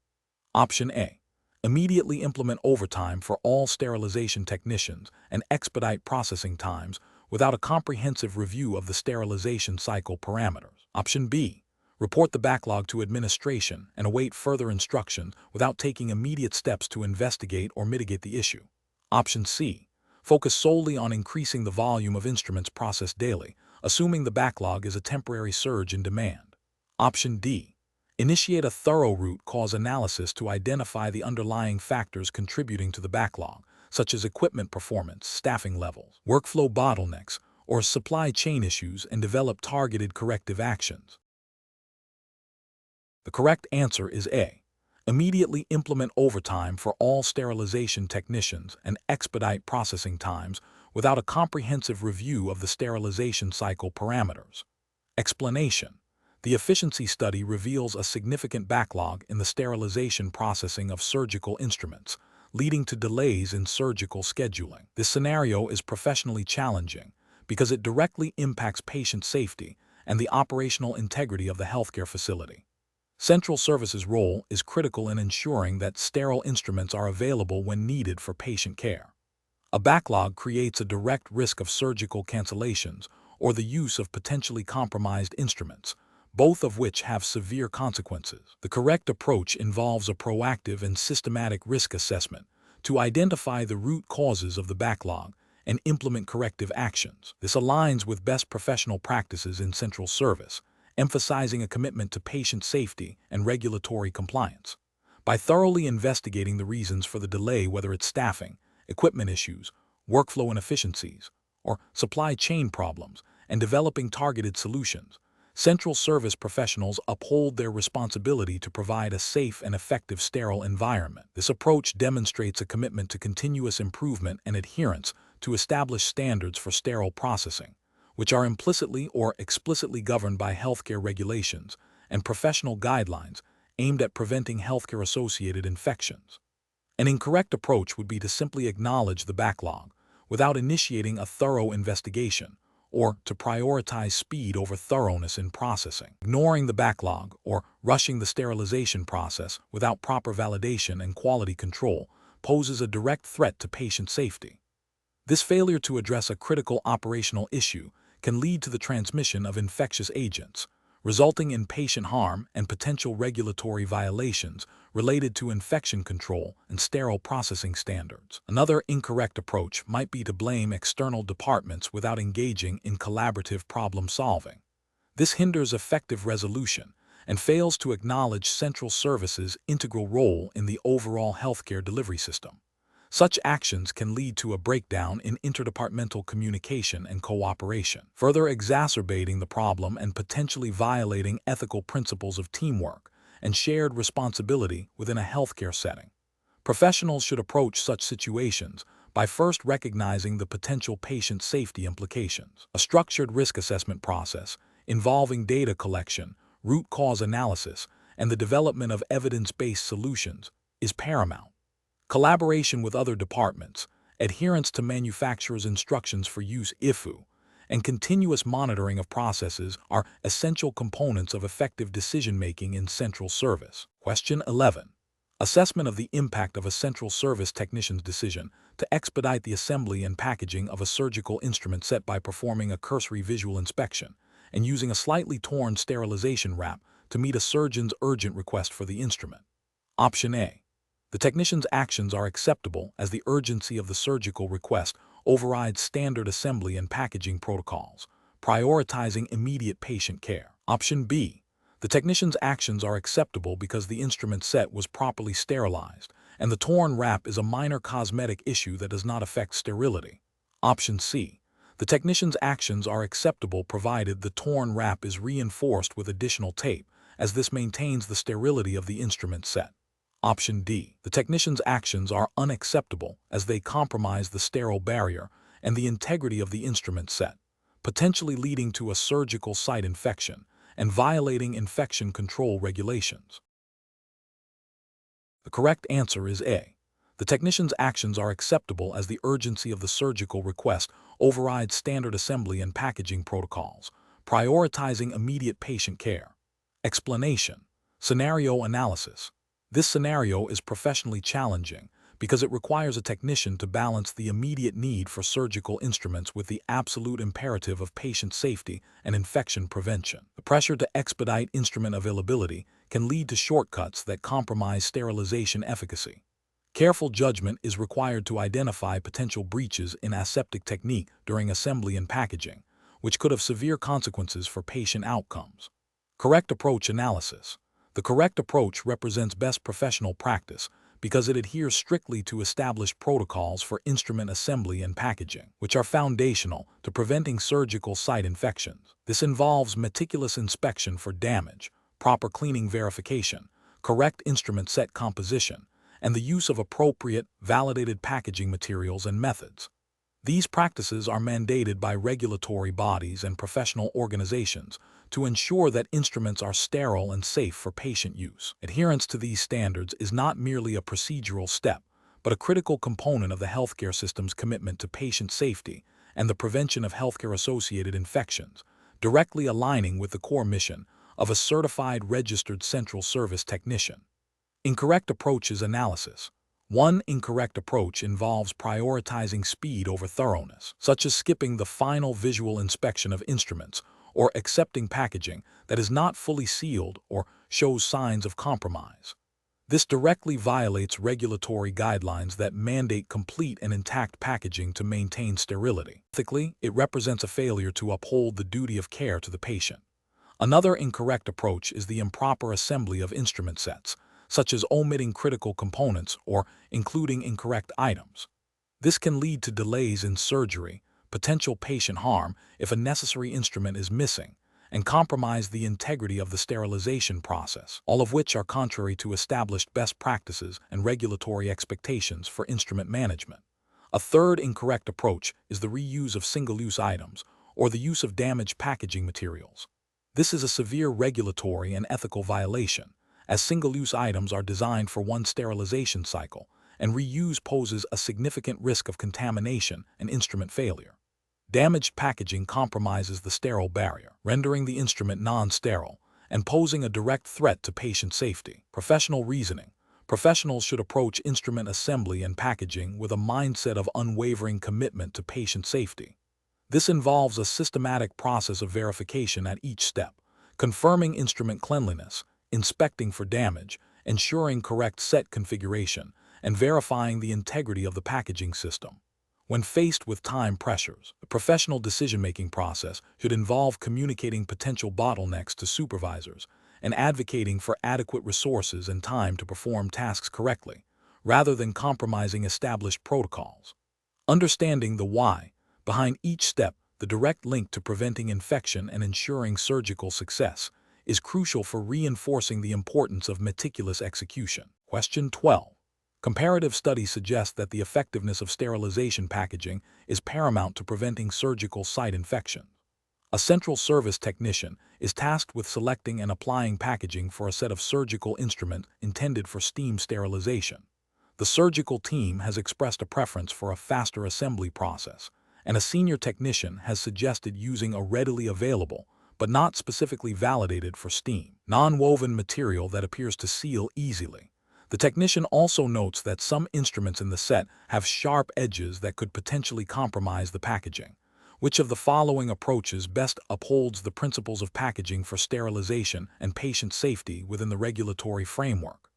Option A. Immediately implement overtime for all sterilization technicians and expedite processing times without a comprehensive review of the sterilization cycle parameters. Option B. Report the backlog to administration and await further instruction without taking immediate steps to investigate or mitigate the issue. Option C. Focus solely on increasing the volume of instruments processed daily, assuming the backlog is a temporary surge in demand. Option D. Initiate a thorough root cause analysis to identify the underlying factors contributing to the backlog, such as equipment performance, staffing levels, workflow bottlenecks, or supply chain issues, and develop targeted corrective actions. The correct answer is A. Immediately implement overtime for all sterilization technicians and expedite processing times without a comprehensive review of the sterilization cycle parameters. Explanation. The efficiency study reveals a significant backlog in the sterilization processing of surgical instruments, leading to delays in surgical scheduling. This scenario is professionally challenging because it directly impacts patient safety and the operational integrity of the healthcare facility. Central Services' role is critical in ensuring that sterile instruments are available when needed for patient care. A backlog creates a direct risk of surgical cancellations or the use of potentially compromised instruments, both of which have severe consequences. The correct approach involves a proactive and systematic risk assessment to identify the root causes of the backlog and implement corrective actions. This aligns with best professional practices in central service, emphasizing a commitment to patient safety and regulatory compliance. By thoroughly investigating the reasons for the delay, whether it's staffing, equipment issues, workflow inefficiencies, or supply chain problems, and developing targeted solutions, central service professionals uphold their responsibility to provide a safe and effective sterile environment. This approach demonstrates a commitment to continuous improvement and adherence to established standards for sterile processing, which are implicitly or explicitly governed by healthcare regulations and professional guidelines aimed at preventing healthcare-associated infections. An incorrect approach would be to simply acknowledge the backlog without initiating a thorough investigation, or to prioritize speed over thoroughness in processing. Ignoring the backlog or rushing the sterilization process without proper validation and quality control poses a direct threat to patient safety. This failure to address a critical operational issue can lead to the transmission of infectious agents, resulting in patient harm and potential regulatory violations related to infection control and sterile processing standards. Another incorrect approach might be to blame external departments without engaging in collaborative problem solving. This hinders effective resolution and fails to acknowledge central services' integral role in the overall healthcare delivery system. Such actions can lead to a breakdown in interdepartmental communication and cooperation, further exacerbating the problem and potentially violating ethical principles of teamwork and shared responsibility within a healthcare setting. Professionals should approach such situations by first recognizing the potential patient safety implications. A structured risk assessment process involving data collection, root cause analysis, and the development of evidence-based solutions is paramount. Collaboration with other departments, adherence to manufacturers' instructions for use IFU, and continuous monitoring of processes are essential components of effective decision-making in central service. Question 11. Assessment of the impact of a central service technician's decision to expedite the assembly and packaging of a surgical instrument set by performing a cursory visual inspection and using a slightly torn sterilization wrap to meet a surgeon's urgent request for the instrument. Option A. The technician's actions are acceptable as the urgency of the surgical request overrides standard assembly and packaging protocols, prioritizing immediate patient care. Option B. The technician's actions are acceptable because the instrument set was properly sterilized, and the torn wrap is a minor cosmetic issue that does not affect sterility. Option C. The technician's actions are acceptable provided the torn wrap is reinforced with additional tape, as this maintains the sterility of the instrument set. Option D. The technician's actions are unacceptable as they compromise the sterile barrier and the integrity of the instrument set, potentially leading to a surgical site infection and violating infection control regulations. The correct answer is A. The technician's actions are acceptable as the urgency of the surgical request overrides standard assembly and packaging protocols, prioritizing immediate patient care. Explanation. Scenario analysis. This scenario is professionally challenging because it requires a technician to balance the immediate need for surgical instruments with the absolute imperative of patient safety and infection prevention. The pressure to expedite instrument availability can lead to shortcuts that compromise sterilization efficacy. Careful judgment is required to identify potential breaches in aseptic technique during assembly and packaging, which could have severe consequences for patient outcomes. Correct approach analysis. The correct approach represents best professional practice because it adheres strictly to established protocols for instrument assembly and packaging, which are foundational to preventing surgical site infections. This involves meticulous inspection for damage, proper cleaning verification, correct instrument set composition, and the use of appropriate, validated packaging materials and methods. These practices are mandated by regulatory bodies and professional organizations to ensure that instruments are sterile and safe for patient use. Adherence to these standards is not merely a procedural step, but a critical component of the healthcare system's commitment to patient safety and the prevention of healthcare-associated infections, directly aligning with the core mission of a certified registered central service technician. Incorrect approaches analysis. One incorrect approach involves prioritizing speed over thoroughness, such as skipping the final visual inspection of instruments or accepting packaging that is not fully sealed or shows signs of compromise. This directly violates regulatory guidelines that mandate complete and intact packaging to maintain sterility. Ethically, it represents a failure to uphold the duty of care to the patient. Another incorrect approach is the improper assembly of instrument sets, such as omitting critical components or including incorrect items. This can lead to delays in surgery, potential patient harm if a necessary instrument is missing, and compromise the integrity of the sterilization process, all of which are contrary to established best practices and regulatory expectations for instrument management. A third incorrect approach is the reuse of single-use items or the use of damaged packaging materials. This is a severe regulatory and ethical violation, as single-use items are designed for one sterilization cycle, and reuse poses a significant risk of contamination and instrument failure. Damaged packaging compromises the sterile barrier, rendering the instrument non-sterile and posing a direct threat to patient safety. Professional reasoning. Professionals should approach instrument assembly and packaging with a mindset of unwavering commitment to patient safety. This involves a systematic process of verification at each step, confirming instrument cleanliness, inspecting for damage, ensuring correct set configuration, and verifying the integrity of the packaging system. When faced with time pressures, the professional decision-making process should involve communicating potential bottlenecks to supervisors and advocating for adequate resources and time to perform tasks correctly, rather than compromising established protocols. Understanding the why behind each step, the direct link to preventing infection and ensuring surgical success, is crucial for reinforcing the importance of meticulous execution. Question 12. Comparative studies suggest that the effectiveness of sterilization packaging is paramount to preventing surgical site infections. A central service technician is tasked with selecting and applying packaging for a set of surgical instruments intended for steam sterilization. The surgical team has expressed a preference for a faster assembly process, and a senior technician has suggested using a readily available, but not specifically validated for steam, non-woven material that appears to seal easily. The technician also notes that some instruments in the set have sharp edges that could potentially compromise the packaging. Which of the following approaches best upholds the principles of packaging for sterilization and patient safety within the regulatory framework?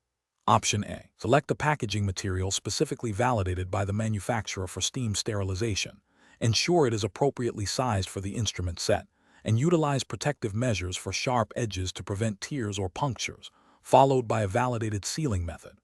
Option A. Select a packaging material specifically validated by the manufacturer for steam sterilization. Ensure it is appropriately sized for the instrument set, and utilize protective measures for sharp edges to prevent tears or punctures, followed by a validated sealing method.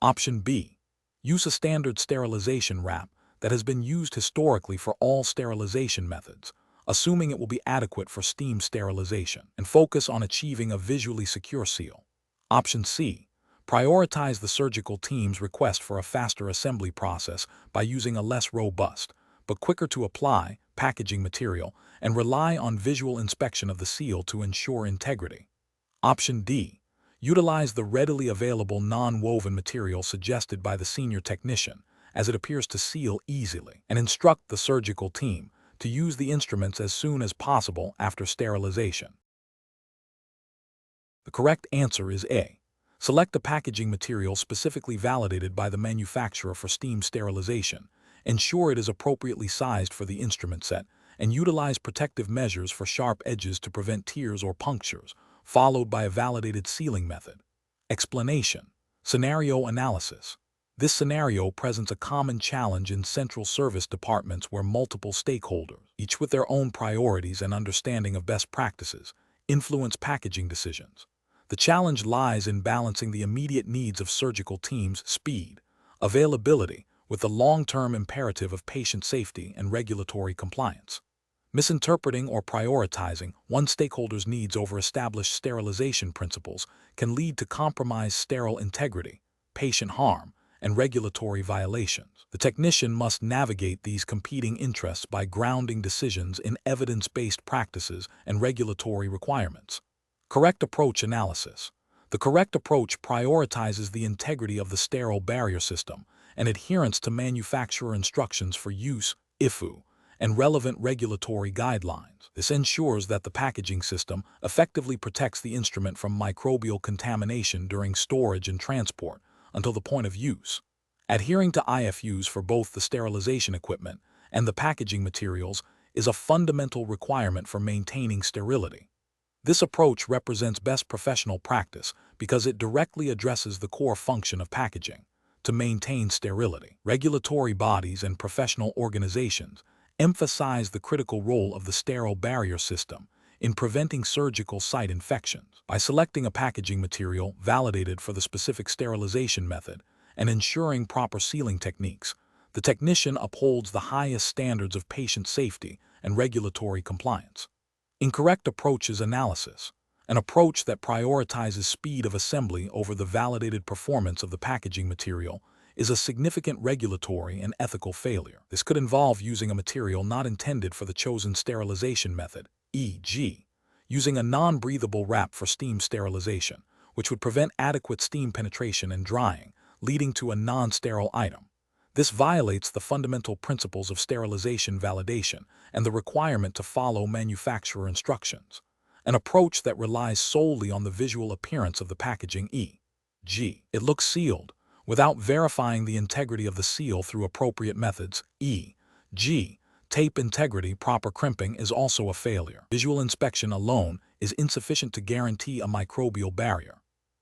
Option B. Use a standard sterilization wrap that has been used historically for all sterilization methods, assuming it will be adequate for steam sterilization, and focus on achieving a visually secure seal. Option C. Prioritize the surgical team's request for a faster assembly process by using a less robust, but quicker to apply, packaging material, and rely on visual inspection of the seal to ensure integrity. Option D. Utilize the readily available non-woven material suggested by the senior technician, as it appears to seal easily, and instruct the surgical team to use the instruments as soon as possible after sterilization. The correct answer is A. Select a packaging material specifically validated by the manufacturer for steam sterilization, ensure it is appropriately sized for the instrument set, and utilize protective measures for sharp edges to prevent tears or punctures, followed by a validated sealing method. Explanation. Scenario analysis. This scenario presents a common challenge in central service departments where multiple stakeholders, each with their own priorities and understanding of best practices, influence packaging decisions. The challenge lies in balancing the immediate needs of surgical teams' speed, availability, with the long-term imperative of patient safety and regulatory compliance. Misinterpreting or prioritizing one stakeholder's needs over established sterilization principles can lead to compromised sterile integrity, patient harm, and regulatory violations. The technician must navigate these competing interests by grounding decisions in evidence-based practices and regulatory requirements. Correct approach analysis. The correct approach prioritizes the integrity of the sterile barrier system and adherence to manufacturer instructions for use, IFU, and relevant regulatory guidelines. This ensures that the packaging system effectively protects the instrument from microbial contamination during storage and transport until the point of use. Adhering to IFUs for both the sterilization equipment and the packaging materials is a fundamental requirement for maintaining sterility. This approach represents best professional practice because it directly addresses the core function of packaging, to maintain sterility. Regulatory bodies and professional organizations emphasize the critical role of the sterile barrier system in preventing surgical site infections. By selecting a packaging material validated for the specific sterilization method and ensuring proper sealing techniques, the technician upholds the highest standards of patient safety and regulatory compliance. Incorrect approaches analysis. An approach that prioritizes speed of assembly over the validated performance of the packaging material is a significant regulatory and ethical failure. This could involve using a material not intended for the chosen sterilization method, e.g., using a non-breathable wrap for steam sterilization, which would prevent adequate steam penetration and drying, leading to a non-sterile item. This violates the fundamental principles of sterilization validation and the requirement to follow manufacturer instructions. An approach that relies solely on the visual appearance of the packaging, e.g., it looks sealed, without verifying the integrity of the seal through appropriate methods, e.g., tape integrity. Proper crimping is also a failure. Visual inspection alone is insufficient to guarantee a microbial barrier.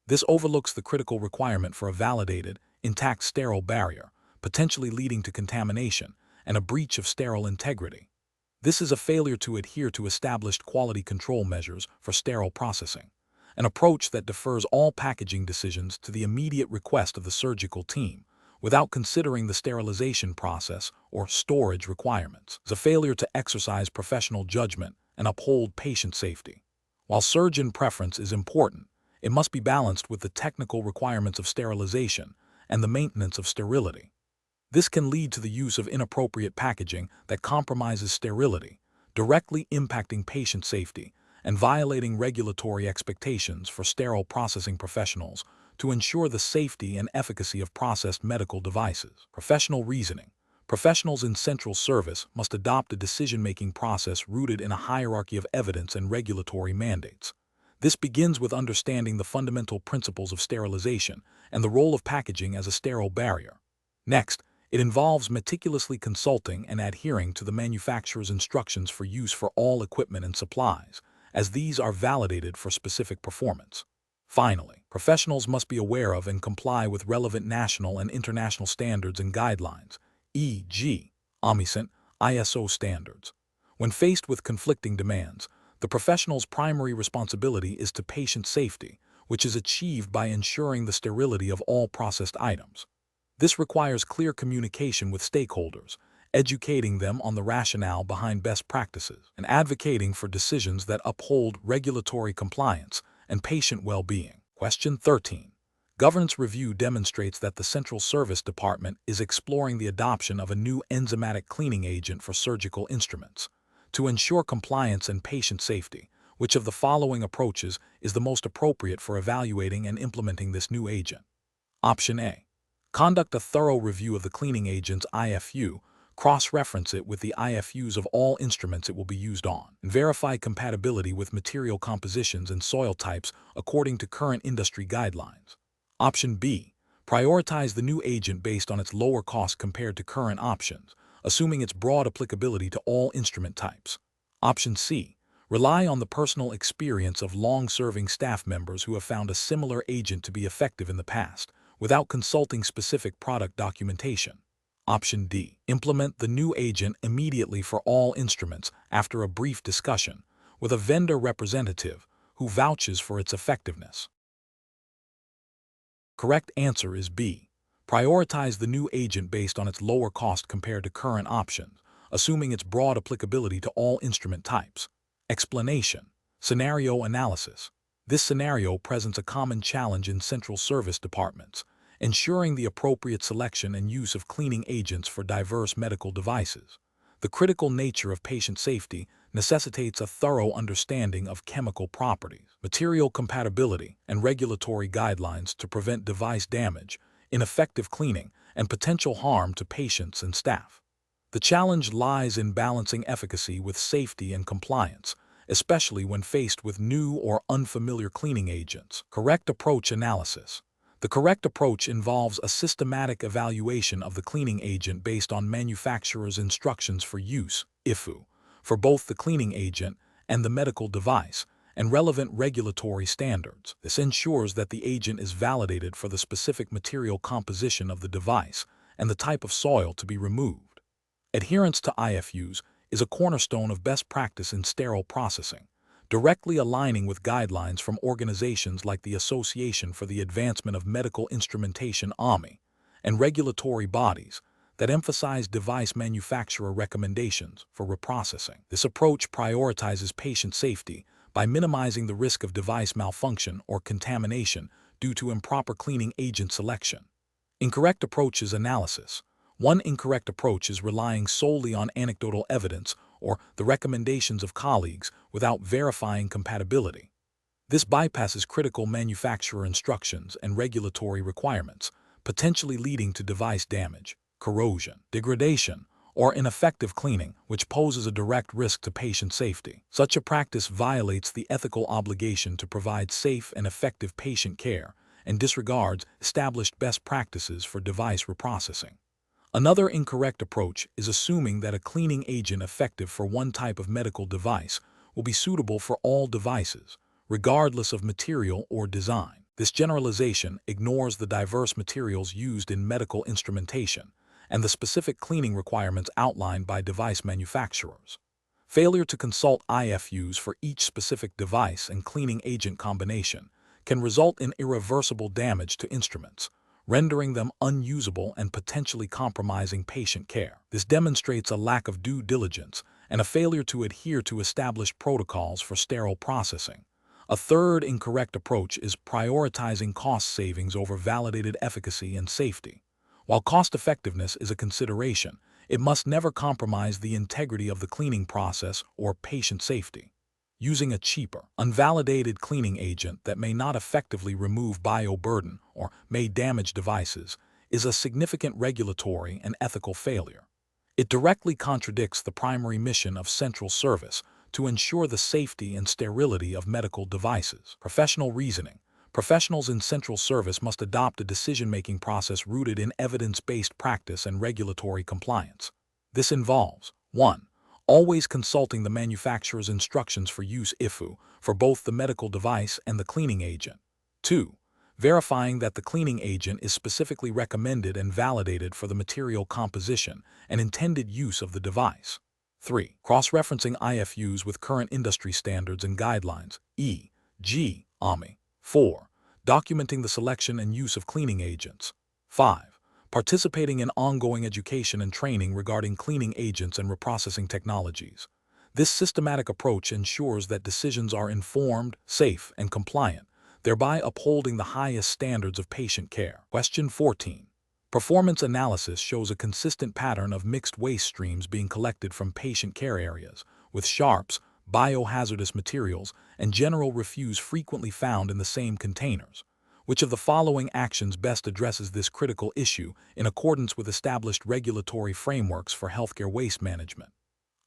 This overlooks the critical requirement for a validated, intact sterile barrier, potentially leading to contamination and a breach of sterile integrity. This is a failure to adhere to established quality control measures for sterile processing, an approach that defers all packaging decisions to the immediate request of the surgical team, without considering the sterilization process or storage requirements. It's a failure to exercise professional judgment and uphold patient safety. While surgeon preference is important, it must be balanced with the technical requirements of sterilization and the maintenance of sterility. This can lead to the use of inappropriate packaging that compromises sterility, directly impacting patient safety and violating regulatory expectations for sterile processing professionals to ensure the safety and efficacy of processed medical devices. Professional reasoning. Professionals in central service must adopt a decision-making process rooted in a hierarchy of evidence and regulatory mandates. This begins with understanding the fundamental principles of sterilization and the role of packaging as a sterile barrier. Next, it involves meticulously consulting and adhering to the manufacturer's instructions for use for all equipment and supplies, as these are validated for specific performance. Finally, professionals must be aware of and comply with relevant national and international standards and guidelines, e.g., OMISENT, ISO standards. When faced with conflicting demands, the professional's primary responsibility is to patient safety, which is achieved by ensuring the sterility of all processed items. This requires clear communication with stakeholders, educating them on the rationale behind best practices, and advocating for decisions that uphold regulatory compliance and patient well-being. Question 13. Governance review demonstrates that the Central Service Department is exploring the adoption of a new enzymatic cleaning agent for surgical instruments. To ensure compliance and patient safety, which of the following approaches is the most appropriate for evaluating and implementing this new agent? Option A. Conduct a thorough review of the cleaning agent's IFU, cross-reference it with the IFUs of all instruments it will be used on, and verify compatibility with material compositions and soil types according to current industry guidelines. Option B. Prioritize the new agent based on its lower cost compared to current options, assuming its broad applicability to all instrument types. Option C. Rely on the personal experience of long-serving staff members who have found a similar agent to be effective in the past, without consulting specific product documentation. Option D. Implement the new agent immediately for all instruments after a brief discussion with a vendor representative who vouches for its effectiveness. Correct answer is B. Prioritize the new agent based on its lower cost compared to current options, assuming its broad applicability to all instrument types. Explanation. Scenario analysis. This scenario presents a common challenge in central service departments, ensuring the appropriate selection and use of cleaning agents for diverse medical devices. The critical nature of patient safety necessitates a thorough understanding of chemical properties, material compatibility, and regulatory guidelines to prevent device damage, ineffective cleaning, and potential harm to patients and staff. The challenge lies in balancing efficacy with safety and compliance, especially when faced with new or unfamiliar cleaning agents. Correct approach analysis. The correct approach involves a systematic evaluation of the cleaning agent based on manufacturer's instructions for use, IFU, for both the cleaning agent and the medical device, and relevant regulatory standards. This ensures that the agent is validated for the specific material composition of the device and the type of soil to be removed. Adherence to IFUs is a cornerstone of best practice in sterile processing, directly aligning with guidelines from organizations like the Association for the Advancement of Medical Instrumentation (AMI) and regulatory bodies that emphasize device manufacturer recommendations for reprocessing. This approach prioritizes patient safety by minimizing the risk of device malfunction or contamination due to improper cleaning agent selection. Incorrect approaches analysis. One incorrect approach is relying solely on anecdotal evidence or the recommendations of colleagues without verifying compatibility. This bypasses critical manufacturer instructions and regulatory requirements, potentially leading to device damage, corrosion, degradation, or ineffective cleaning, which poses a direct risk to patient safety. Such a practice violates the ethical obligation to provide safe and effective patient care and disregards established best practices for device reprocessing. Another incorrect approach is assuming that a cleaning agent effective for one type of medical device will be suitable for all devices, regardless of material or design. This generalization ignores the diverse materials used in medical instrumentation and the specific cleaning requirements outlined by device manufacturers. Failure to consult IFUs for each specific device and cleaning agent combination can result in irreversible damage to instruments, rendering them unusable and potentially compromising patient care. This demonstrates a lack of due diligence and a failure to adhere to established protocols for sterile processing. A third incorrect approach is prioritizing cost savings over validated efficacy and safety. While cost-effectiveness is a consideration, it must never compromise the integrity of the cleaning process or patient safety. Using a cheaper, unvalidated cleaning agent that may not effectively remove bioburden or may damage devices is a significant regulatory and ethical failure. It directly contradicts the primary mission of central service to ensure the safety and sterility of medical devices. Professional reasoning. Professionals in central service must adopt a decision-making process rooted in evidence-based practice and regulatory compliance. This involves 1. Always consulting the manufacturer's instructions for use IFU for both the medical device and the cleaning agent. 2. Verifying that the cleaning agent is specifically recommended and validated for the material composition and intended use of the device. 3. Cross-referencing IFUs with current industry standards and guidelines, e.g., AMI. 4. Documenting the selection and use of cleaning agents. 5. Participating in ongoing education and training regarding cleaning agents and reprocessing technologies. This systematic approach ensures that decisions are informed, safe, and compliant, thereby upholding the highest standards of patient care. Question 14. Performance analysis shows a consistent pattern of mixed waste streams being collected from patient care areas, with sharps, biohazardous materials, and general refuse frequently found in the same containers. Which of the following actions best addresses this critical issue in accordance with established regulatory frameworks for healthcare waste management?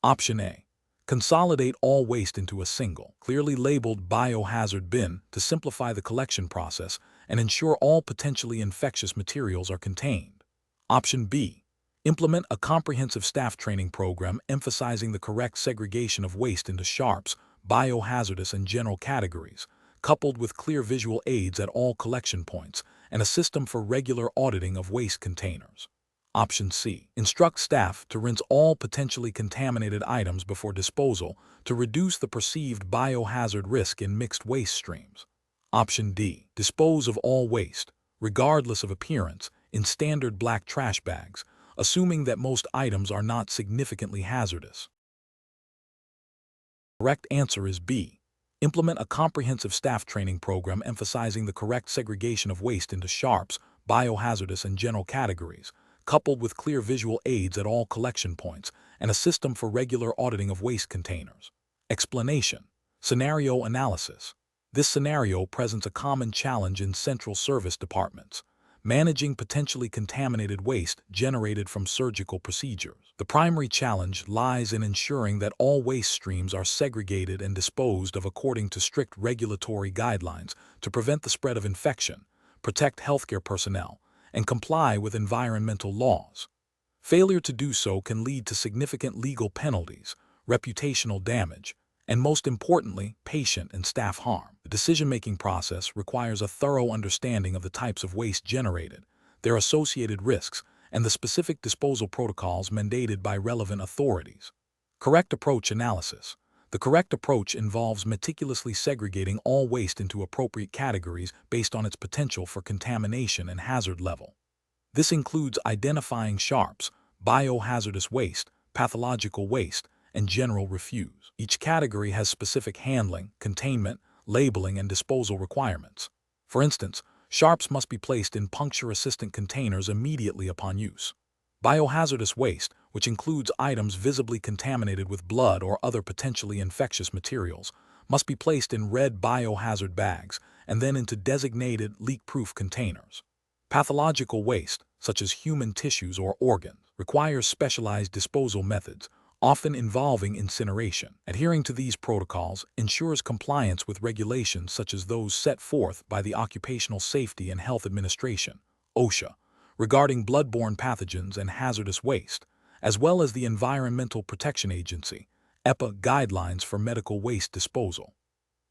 Option A. Consolidate all waste into a single, clearly labeled biohazard bin to simplify the collection process and ensure all potentially infectious materials are contained. Option B. Implement a comprehensive staff training program emphasizing the correct segregation of waste into sharps, biohazardous, and general categories, coupled with clear visual aids at all collection points and a system for regular auditing of waste containers. Option C. Instruct staff to rinse all potentially contaminated items before disposal to reduce the perceived biohazard risk in mixed waste streams. Option D. Dispose of all waste, regardless of appearance, in standard black trash bags, assuming that most items are not significantly hazardous. The correct answer is B. Implement a comprehensive staff training program emphasizing the correct segregation of waste into sharps, biohazardous, and general categories, coupled with clear visual aids at all collection points and a system for regular auditing of waste containers. Explanation. Scenario analysis. This scenario presents a common challenge in central service departments, managing potentially contaminated waste generated from surgical procedures. The primary challenge lies in ensuring that all waste streams are segregated and disposed of according to strict regulatory guidelines to prevent the spread of infection, protect healthcare personnel, and comply with environmental laws. Failure to do so can lead to significant legal penalties, reputational damage, and most importantly, patient and staff harm. The decision-making process requires a thorough understanding of the types of waste generated, their associated risks, and the specific disposal protocols mandated by relevant authorities. Correct approach analysis. The correct approach involves meticulously segregating all waste into appropriate categories based on its potential for contamination and hazard level. This includes identifying sharps, biohazardous waste, pathological waste, and general refuse. Each category has specific handling, containment, labeling, and disposal requirements. For instance, sharps must be placed in puncture-assistant containers immediately upon use. Biohazardous waste, which includes items visibly contaminated with blood or other potentially infectious materials, must be placed in red biohazard bags and then into designated leak-proof containers. Pathological waste, such as human tissues or organs, requires specialized disposal methods, often involving incineration. Adhering to these protocols ensures compliance with regulations such as those set forth by the Occupational Safety and Health Administration, OSHA, regarding bloodborne pathogens and hazardous waste, as well as the Environmental Protection Agency, EPA, guidelines for medical waste disposal.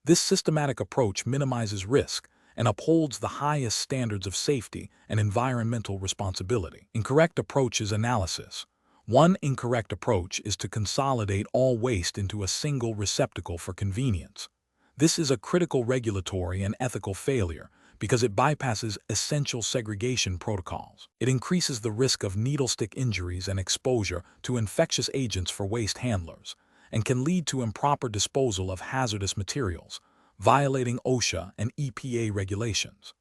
This systematic approach minimizes risk and upholds the highest standards of safety and environmental responsibility. Incorrect approaches analysis. One incorrect approach is to consolidate all waste into a single receptacle for convenience. This is a critical regulatory and ethical failure because it bypasses essential segregation protocols. It increases the risk of needle-stick injuries and exposure to infectious agents for waste handlers, and can lead to improper disposal of hazardous materials, violating OSHA and EPA regulations.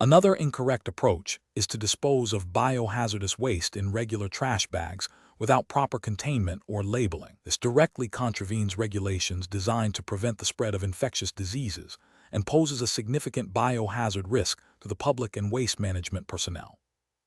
Another incorrect approach is to dispose of biohazardous waste in regular trash bags without proper containment or labeling. This directly contravenes regulations designed to prevent the spread of infectious diseases and poses a significant biohazard risk to the public and waste management personnel.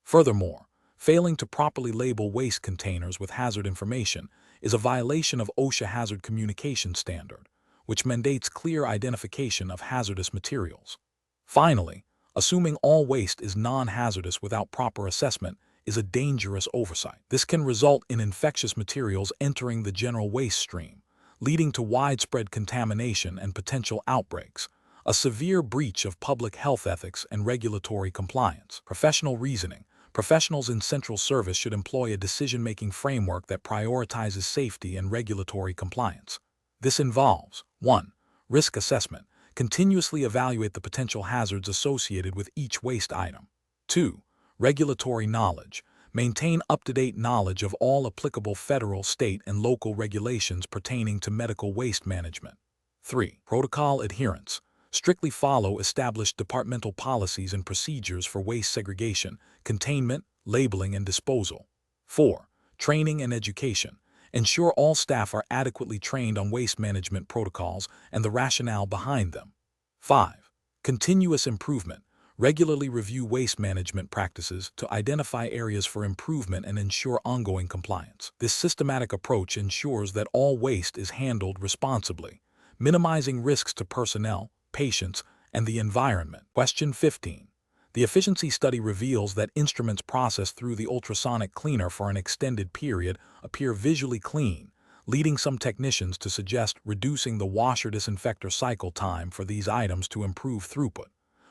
Furthermore, failing to properly label waste containers with hazard information is a violation of OSHA Hazard Communication Standard, which mandates clear identification of hazardous materials. Finally, assuming all waste is non-hazardous without proper assessment is a dangerous oversight. This can result in infectious materials entering the general waste stream, leading to widespread contamination and potential outbreaks, a severe breach of public health ethics and regulatory compliance. Professional reasoning. Professionals in central service should employ a decision-making framework that prioritizes safety and regulatory compliance. This involves 1. Risk assessment. Continuously evaluate the potential hazards associated with each waste item. 2. Regulatory knowledge. Maintain up-to-date knowledge of all applicable federal, state, and local regulations pertaining to medical waste management. 3. Protocol adherence. Strictly follow established departmental policies and procedures for waste segregation, containment, labeling, and disposal. 4. Training and education. Ensure all staff are adequately trained on waste management protocols and the rationale behind them. 5. Continuous improvement. Regularly review waste management practices to identify areas for improvement and ensure ongoing compliance. This systematic approach ensures that all waste is handled responsibly, minimizing risks to personnel, patients, and the environment. Question 15. The efficiency study reveals that instruments processed through the ultrasonic cleaner for an extended period appear visually clean, leading some technicians to suggest reducing the washer disinfector cycle time for these items to improve throughput.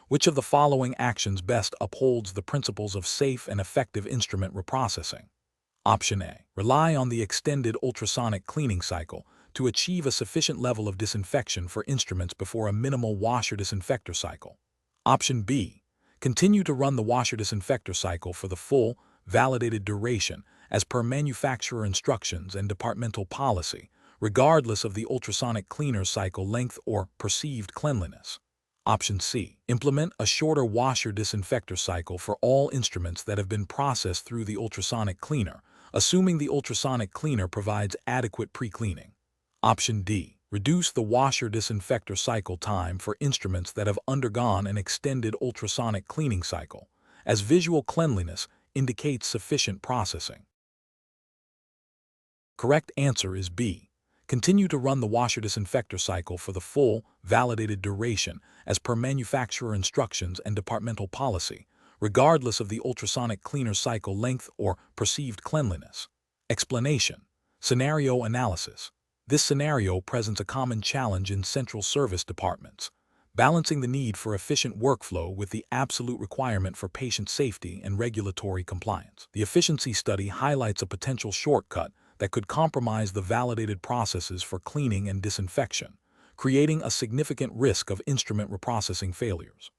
Which of the following actions best upholds the principles of safe and effective instrument reprocessing? Option A. Rely on the extended ultrasonic cleaning cycle to achieve a sufficient level of disinfection for instruments before a minimal washer disinfector cycle. Option B. Continue to run the washer disinfector cycle for the full, validated duration as per manufacturer instructions and departmental policy, regardless of the ultrasonic cleaner cycle length or perceived cleanliness. Option C. Implement a shorter washer disinfector cycle for all instruments that have been processed through the ultrasonic cleaner, assuming the ultrasonic cleaner provides adequate pre-cleaning. Option D. Reduce the washer disinfector cycle time for instruments that have undergone an extended ultrasonic cleaning cycle, as visual cleanliness indicates sufficient processing. Correct answer is B. Continue to run the washer disinfector cycle for the full, validated duration as per manufacturer instructions and departmental policy, regardless of the ultrasonic cleaner cycle length or perceived cleanliness. Explanation. Scenario analysis. This scenario presents a common challenge in central service departments, balancing the need for efficient workflow with the absolute requirement for patient safety and regulatory compliance. The efficiency study highlights a potential shortcut that could compromise the validated processes for cleaning and disinfection, creating a significant risk of instrument reprocessing failures.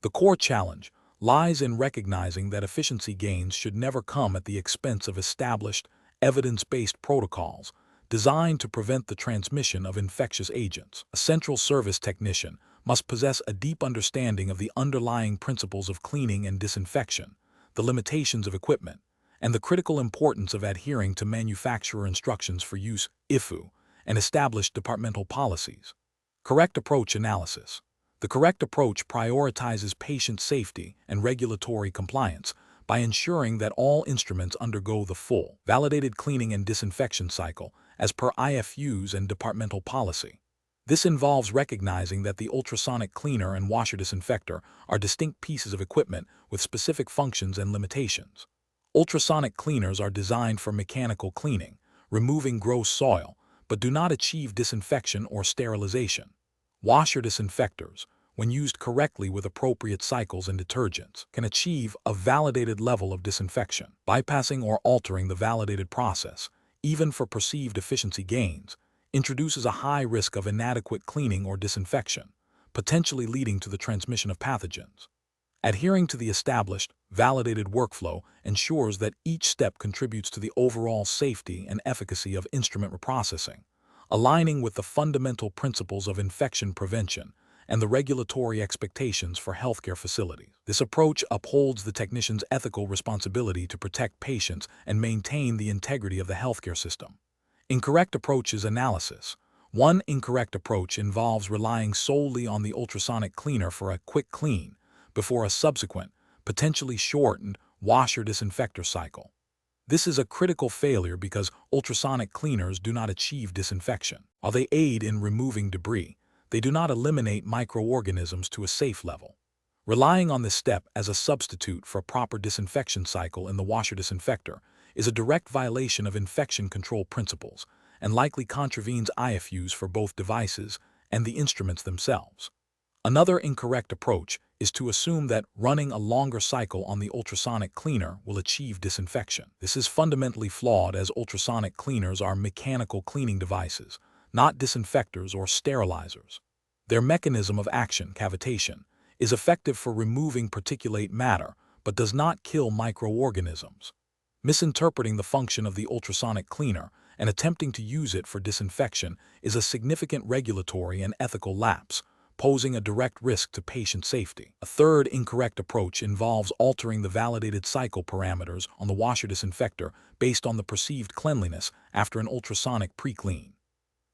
The core challenge lies in recognizing that efficiency gains should never come at the expense of established, evidence-based protocols designed to prevent the transmission of infectious agents. A central service technician must possess a deep understanding of the underlying principles of cleaning and disinfection, the limitations of equipment, and the critical importance of adhering to manufacturer instructions for use (IFU) and established departmental policies. Correct approach analysis. The correct approach prioritizes patient safety and regulatory compliance by ensuring that all instruments undergo the full, validated cleaning and disinfection cycle as per IFUs and departmental policy. This involves recognizing that the ultrasonic cleaner and washer disinfector are distinct pieces of equipment with specific functions and limitations. Ultrasonic cleaners are designed for mechanical cleaning, removing gross soil, but do not achieve disinfection or sterilization. Washer disinfectors, when used correctly with appropriate cycles and detergents, can achieve a validated level of disinfection. Bypassing or altering the validated process, even for perceived efficiency gains, introduces a high risk of inadequate cleaning or disinfection, potentially leading to the transmission of pathogens. Adhering to the established, validated workflow ensures that each step contributes to the overall safety and efficacy of instrument reprocessing, aligning with the fundamental principles of infection prevention and the regulatory expectations for healthcare facilities. This approach upholds the technician's ethical responsibility to protect patients and maintain the integrity of the healthcare system. Incorrect approaches analysis. One incorrect approach involves relying solely on the ultrasonic cleaner for a quick clean before a subsequent, potentially shortened, washer disinfector cycle. This is a critical failure because ultrasonic cleaners do not achieve disinfection. While they aid in removing debris, they do not eliminate microorganisms to a safe level. Relying on this step as a substitute for a proper disinfection cycle in the washer disinfector is a direct violation of infection control principles and likely contravenes IFUs for both devices and the instruments themselves. Another incorrect approach is to assume that running a longer cycle on the ultrasonic cleaner will achieve disinfection. This is fundamentally flawed as ultrasonic cleaners are mechanical cleaning devices, not disinfectors or sterilizers. Their mechanism of action, cavitation, is effective for removing particulate matter but does not kill microorganisms. Misinterpreting the function of the ultrasonic cleaner and attempting to use it for disinfection is a significant regulatory and ethical lapse, posing a direct risk to patient safety. A third incorrect approach involves altering the validated cycle parameters on the washer disinfector based on the perceived cleanliness after an ultrasonic pre-clean.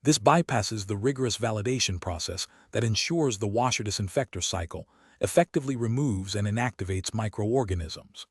This bypasses the rigorous validation process that ensures the washer disinfector cycle effectively removes and inactivates microorganisms.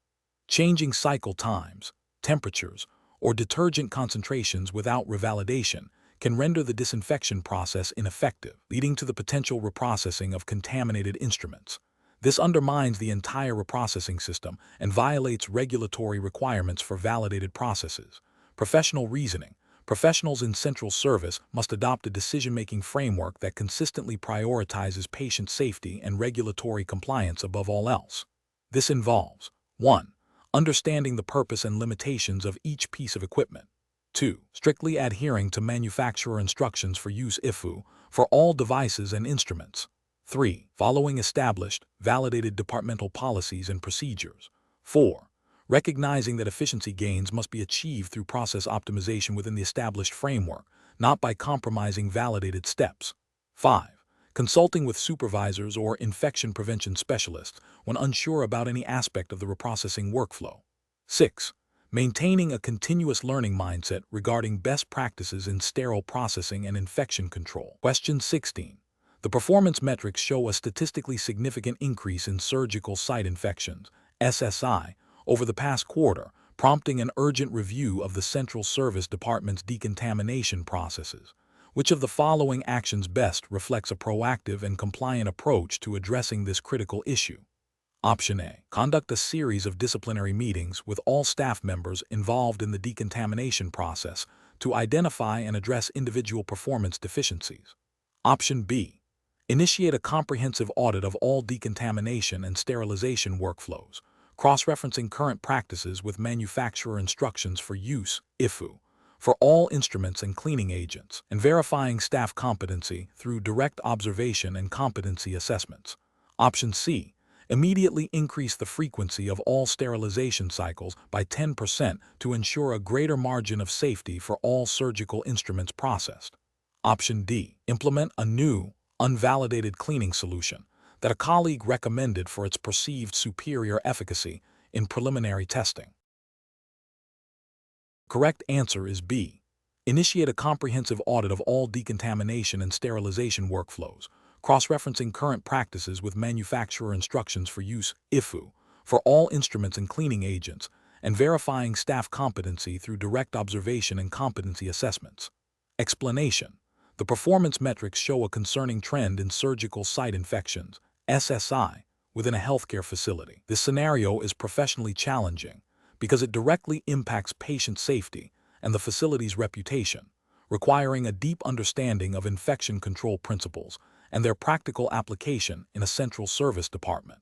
Changing cycle times, temperatures, or detergent concentrations without revalidation can render the disinfection process ineffective, leading to the potential reprocessing of contaminated instruments. This undermines the entire reprocessing system and violates regulatory requirements for validated processes. Professional reasoning. Professionals in central service must adopt a decision-making framework that consistently prioritizes patient safety and regulatory compliance above all else. This involves 1. Understanding the purpose and limitations of each piece of equipment. 2. Strictly adhering to manufacturer instructions for use IFU for all devices and instruments. 3. Following established, validated departmental policies and procedures. 4. Recognizing that efficiency gains must be achieved through process optimization within the established framework, not by compromising validated steps. 5. Consulting with supervisors or infection prevention specialists when unsure about any aspect of the reprocessing workflow. 6. Maintaining a continuous learning mindset regarding best practices in sterile processing and infection control. Question 16. The performance metrics show a statistically significant increase in surgical site infections, SSI, over the past quarter, prompting an urgent review of the Central Service Department's decontamination processes. Which of the following actions best reflects a proactive and compliant approach to addressing this critical issue? Option A. Conduct a series of disciplinary meetings with all staff members involved in the decontamination process to identify and address individual performance deficiencies. Option B. Initiate a comprehensive audit of all decontamination and sterilization workflows, cross-referencing current practices with manufacturer instructions for use, IFU, for all instruments and cleaning agents, and verifying staff competency through direct observation and competency assessments. Option C. Immediately increase the frequency of all sterilization cycles by 10% to ensure a greater margin of safety for all surgical instruments processed. Option D. Implement a new, unvalidated cleaning solution that a colleague recommended for its perceived superior efficacy in preliminary testing. Correct answer is B. Initiate a comprehensive audit of all decontamination and sterilization workflows, cross-referencing current practices with manufacturer instructions for use, IFU, for all instruments and cleaning agents, and verifying staff competency through direct observation and competency assessments. Explanation. The performance metrics show a concerning trend in surgical site infections, SSI, within a healthcare facility. This scenario is professionally challenging because it directly impacts patient safety and the facility's reputation, requiring a deep understanding of infection control principles and their practical application in a central service department.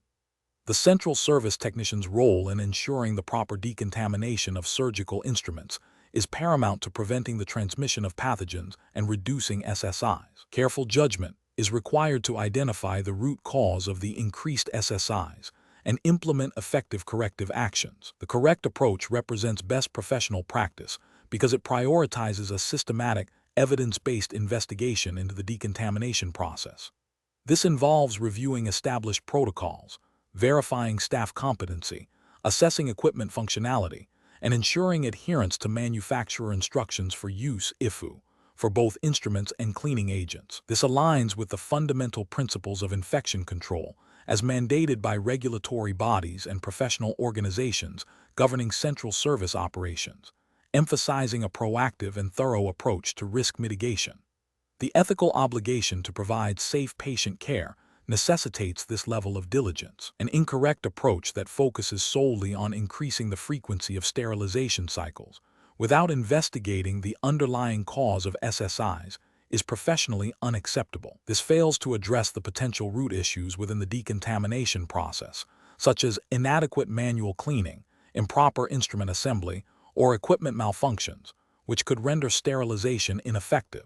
The central service technician's role in ensuring the proper decontamination of surgical instruments is paramount to preventing the transmission of pathogens and reducing SSIs. Careful judgment is required to identify the root cause of the increased SSIs and implement effective corrective actions. The correct approach represents best professional practice because it prioritizes a systematic, evidence-based investigation into the decontamination process. This involves reviewing established protocols, verifying staff competency, assessing equipment functionality, and ensuring adherence to manufacturer instructions for use, IFU, for both instruments and cleaning agents. This aligns with the fundamental principles of infection control as mandated by regulatory bodies and professional organizations governing central service operations, emphasizing a proactive and thorough approach to risk mitigation. The ethical obligation to provide safe patient care necessitates this level of diligence. An incorrect approach that focuses solely on increasing the frequency of sterilization cycles without investigating the underlying cause of SSIs is professionally unacceptable. This fails to address the potential root issues within the decontamination process, such as inadequate manual cleaning, improper instrument assembly, or equipment malfunctions, which could render sterilization ineffective.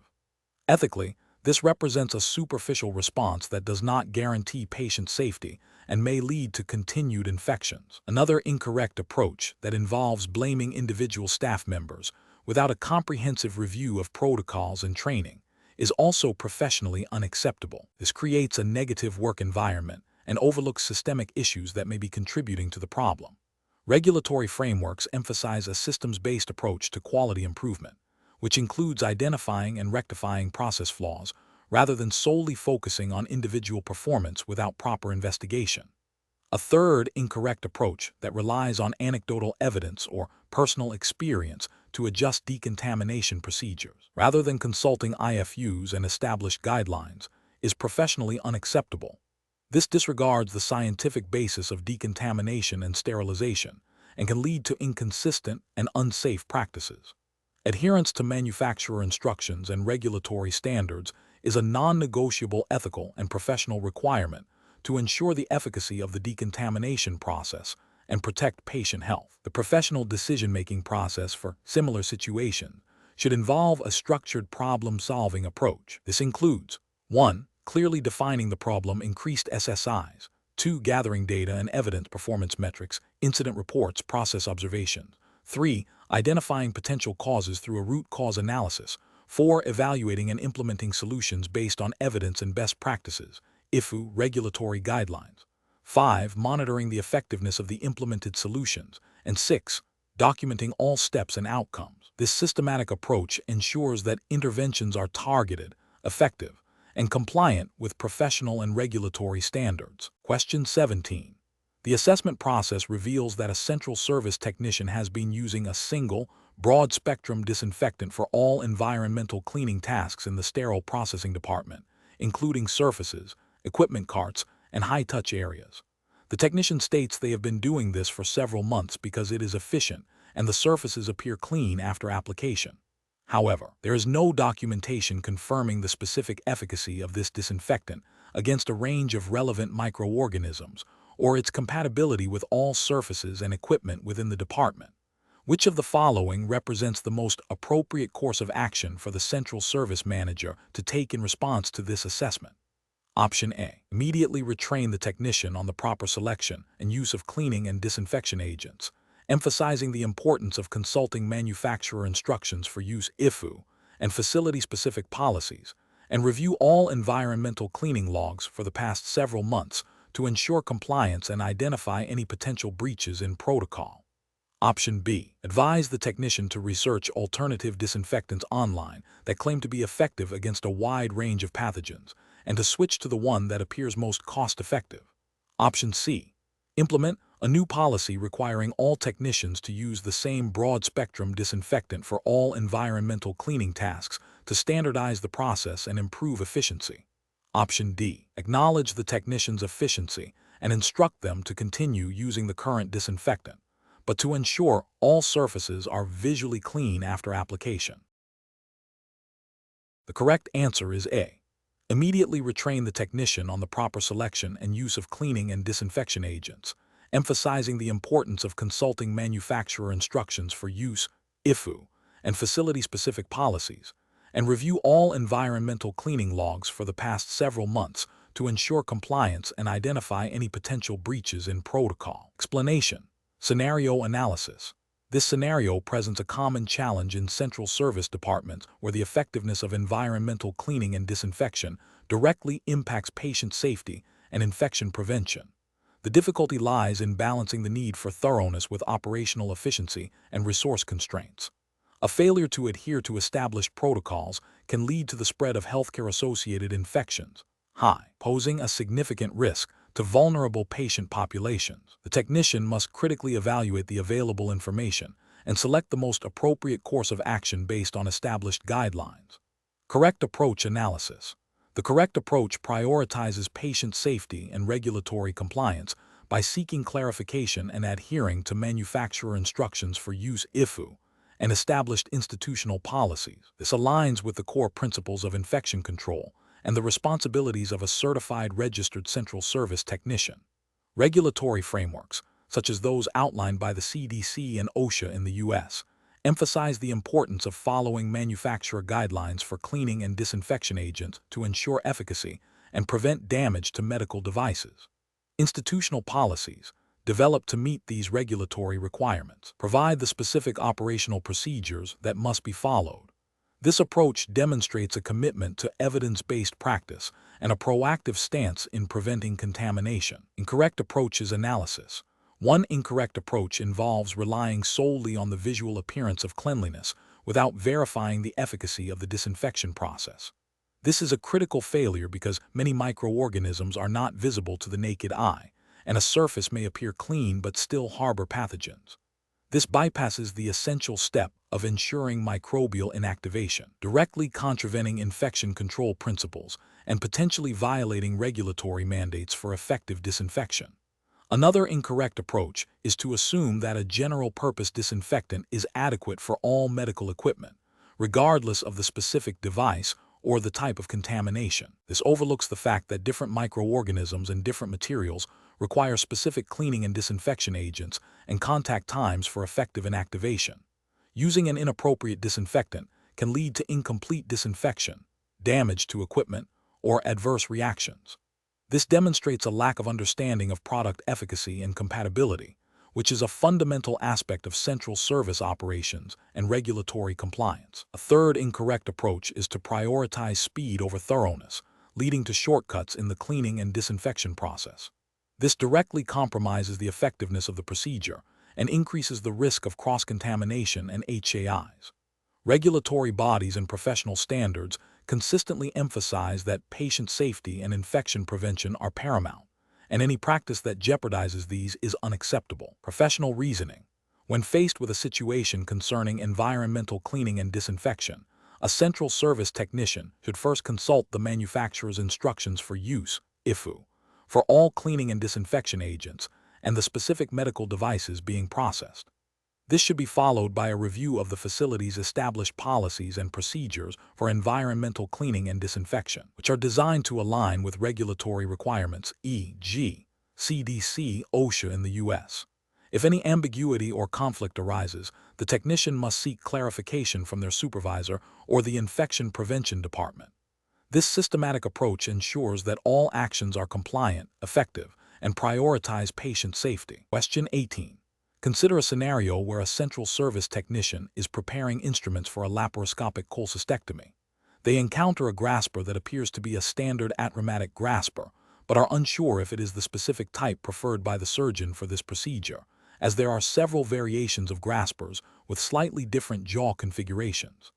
Ethically, this represents a superficial response that does not guarantee patient safety and may lead to continued infections. Another incorrect approach that involves blaming individual staff members without a comprehensive review of protocols and training is also professionally unacceptable. This creates a negative work environment and overlooks systemic issues that may be contributing to the problem. Regulatory frameworks emphasize a systems-based approach to quality improvement, which includes identifying and rectifying process flaws rather than solely focusing on individual performance without proper investigation. A third incorrect approach that relies on anecdotal evidence or personal experience to adjust decontamination procedures, rather than consulting IFUs and established guidelines, is professionally unacceptable. This disregards the scientific basis of decontamination and sterilization and can lead to inconsistent and unsafe practices. Adherence to manufacturer instructions and regulatory standards is a non-negotiable ethical and professional requirement to ensure the efficacy of the decontamination process and protect patient health. The professional decision-making process for similar situations should involve a structured problem-solving approach. This includes 1. Clearly defining the problem, increased SSIs; 2. Gathering data and evidence, performance metrics, incident reports, process observations; 3. Identifying potential causes through a root cause analysis; 4. Evaluating and implementing solutions based on evidence and best practices, IFU regulatory guidelines; 5. Monitoring the effectiveness of the implemented solutions; and 6. Documenting all steps and outcomes. This systematic approach ensures that interventions are targeted, effective, and compliant with professional and regulatory standards. Question 17. The assessment process reveals that a central service technician has been using a single, broad-spectrum disinfectant for all environmental cleaning tasks in the sterile processing department, including surfaces, equipment carts, and high-touch areas. The technician states they have been doing this for several months because it is efficient and the surfaces appear clean after application. However, there is no documentation confirming the specific efficacy of this disinfectant against a range of relevant microorganisms or its compatibility with all surfaces and equipment within the department. Which of the following represents the most appropriate course of action for the central service manager to take in response to this assessment? Option A. Immediately retrain the technician on the proper selection and use of cleaning and disinfection agents, emphasizing the importance of consulting manufacturer instructions for use IFU and facility-specific policies, and review all environmental cleaning logs for the past several months to ensure compliance and identify any potential breaches in protocol. Option B. Advise the technician to research alternative disinfectants online that claim to be effective against a wide range of pathogens, and to switch to the one that appears most cost-effective. Option C. Implement a new policy requiring all technicians to use the same broad-spectrum disinfectant for all environmental cleaning tasks to standardize the process and improve efficiency. Option D. Acknowledge the technician's efficiency and instruct them to continue using the current disinfectant, but to ensure all surfaces are visually clean after application. The correct answer is A. Immediately retrain the technician on the proper selection and use of cleaning and disinfection agents, emphasizing the importance of consulting manufacturer instructions for use, IFU, and facility-specific policies, and review all environmental cleaning logs for the past several months to ensure compliance and identify any potential breaches in protocol. Explanation. Scenario analysis. This scenario presents a common challenge in central service departments where the effectiveness of environmental cleaning and disinfection directly impacts patient safety and infection prevention. The difficulty lies in balancing the need for thoroughness with operational efficiency and resource constraints. A failure to adhere to established protocols can lead to the spread of healthcare-associated infections, posing a significant risk to vulnerable patient populations. The technician must critically evaluate the available information and select the most appropriate course of action based on established guidelines. Correct approach analysis. The correct approach prioritizes patient safety and regulatory compliance by seeking clarification and adhering to manufacturer instructions for use IFU and established institutional policies. This aligns with the core principles of infection control and the responsibilities of a certified registered central service technician. Regulatory frameworks, such as those outlined by the CDC and OSHA in the U.S., emphasize the importance of following manufacturer guidelines for cleaning and disinfection agents to ensure efficacy and prevent damage to medical devices. Institutional policies, developed to meet these regulatory requirements, provide the specific operational procedures that must be followed. This approach demonstrates a commitment to evidence-based practice and a proactive stance in preventing contamination. Incorrect approach is analysis. One incorrect approach involves relying solely on the visual appearance of cleanliness without verifying the efficacy of the disinfection process. This is a critical failure because many microorganisms are not visible to the naked eye, and a surface may appear clean but still harbor pathogens. This bypasses the essential step of ensuring microbial inactivation, directly contravening infection control principles and potentially violating regulatory mandates for effective disinfection. Another incorrect approach is to assume that a general-purpose disinfectant is adequate for all medical equipment, regardless of the specific device or the type of contamination. This overlooks the fact that different microorganisms and different materials require specific cleaning and disinfection agents and contact times for effective inactivation. Using an inappropriate disinfectant can lead to incomplete disinfection, damage to equipment, or adverse reactions. This demonstrates a lack of understanding of product efficacy and compatibility, which is a fundamental aspect of central service operations and regulatory compliance. A third incorrect approach is to prioritize speed over thoroughness, leading to shortcuts in the cleaning and disinfection process. This directly compromises the effectiveness of the procedure and increases the risk of cross-contamination and HAIs. Regulatory bodies and professional standards consistently emphasize that patient safety and infection prevention are paramount, and any practice that jeopardizes these is unacceptable. Professional reasoning. When faced with a situation concerning environmental cleaning and disinfection, a central service technician should first consult the manufacturer's instructions for use, IFU, for all cleaning and disinfection agents and the specific medical devices being processed. This should be followed by a review of the facility's established policies and procedures for environmental cleaning and disinfection, which are designed to align with regulatory requirements, e.g., CDC, OSHA in the U.S. If any ambiguity or conflict arises, the technician must seek clarification from their supervisor or the infection prevention department. This systematic approach ensures that all actions are compliant, effective, and prioritize patient safety. Question 18. Consider a scenario where a central service technician is preparing instruments for a laparoscopic cholecystectomy. They encounter a grasper that appears to be a standard atraumatic grasper, but are unsure if it is the specific type preferred by the surgeon for this procedure, as there are several variations of graspers with slightly different jaw configurations.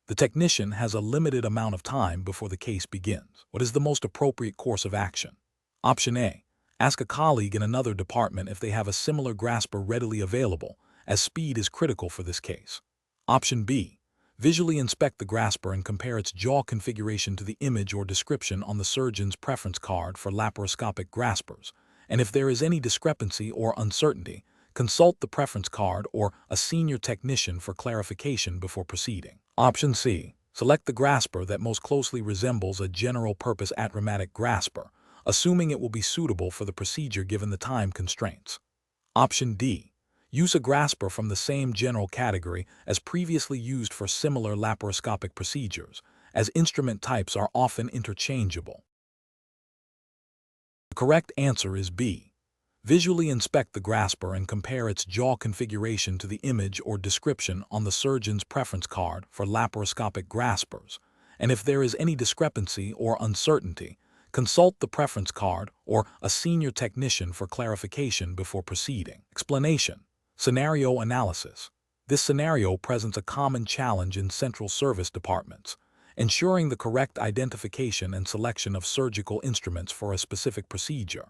The technician has a limited amount of time before the case begins. What is the most appropriate course of action? Option A. Ask a colleague in another department if they have a similar grasper readily available, as speed is critical for this case. Option B. Visually inspect the grasper and compare its jaw configuration to the image or description on the surgeon's preference card for laparoscopic graspers, and if there is any discrepancy or uncertainty, consult the preference card or a senior technician for clarification before proceeding. Option C. Select the grasper that most closely resembles a general-purpose atraumatic grasper, assuming it will be suitable for the procedure given the time constraints. Option D. Use a grasper from the same general category as previously used for similar laparoscopic procedures, as instrument types are often interchangeable. The correct answer is B. Visually inspect the grasper and compare its jaw configuration to the image or description on the surgeon's preference card for laparoscopic graspers, and if there is any discrepancy or uncertainty, consult the preference card or a senior technician for clarification before proceeding. Explanation. Scenario analysis. This scenario presents a common challenge in central service departments, ensuring the correct identification and selection of surgical instruments for a specific procedure.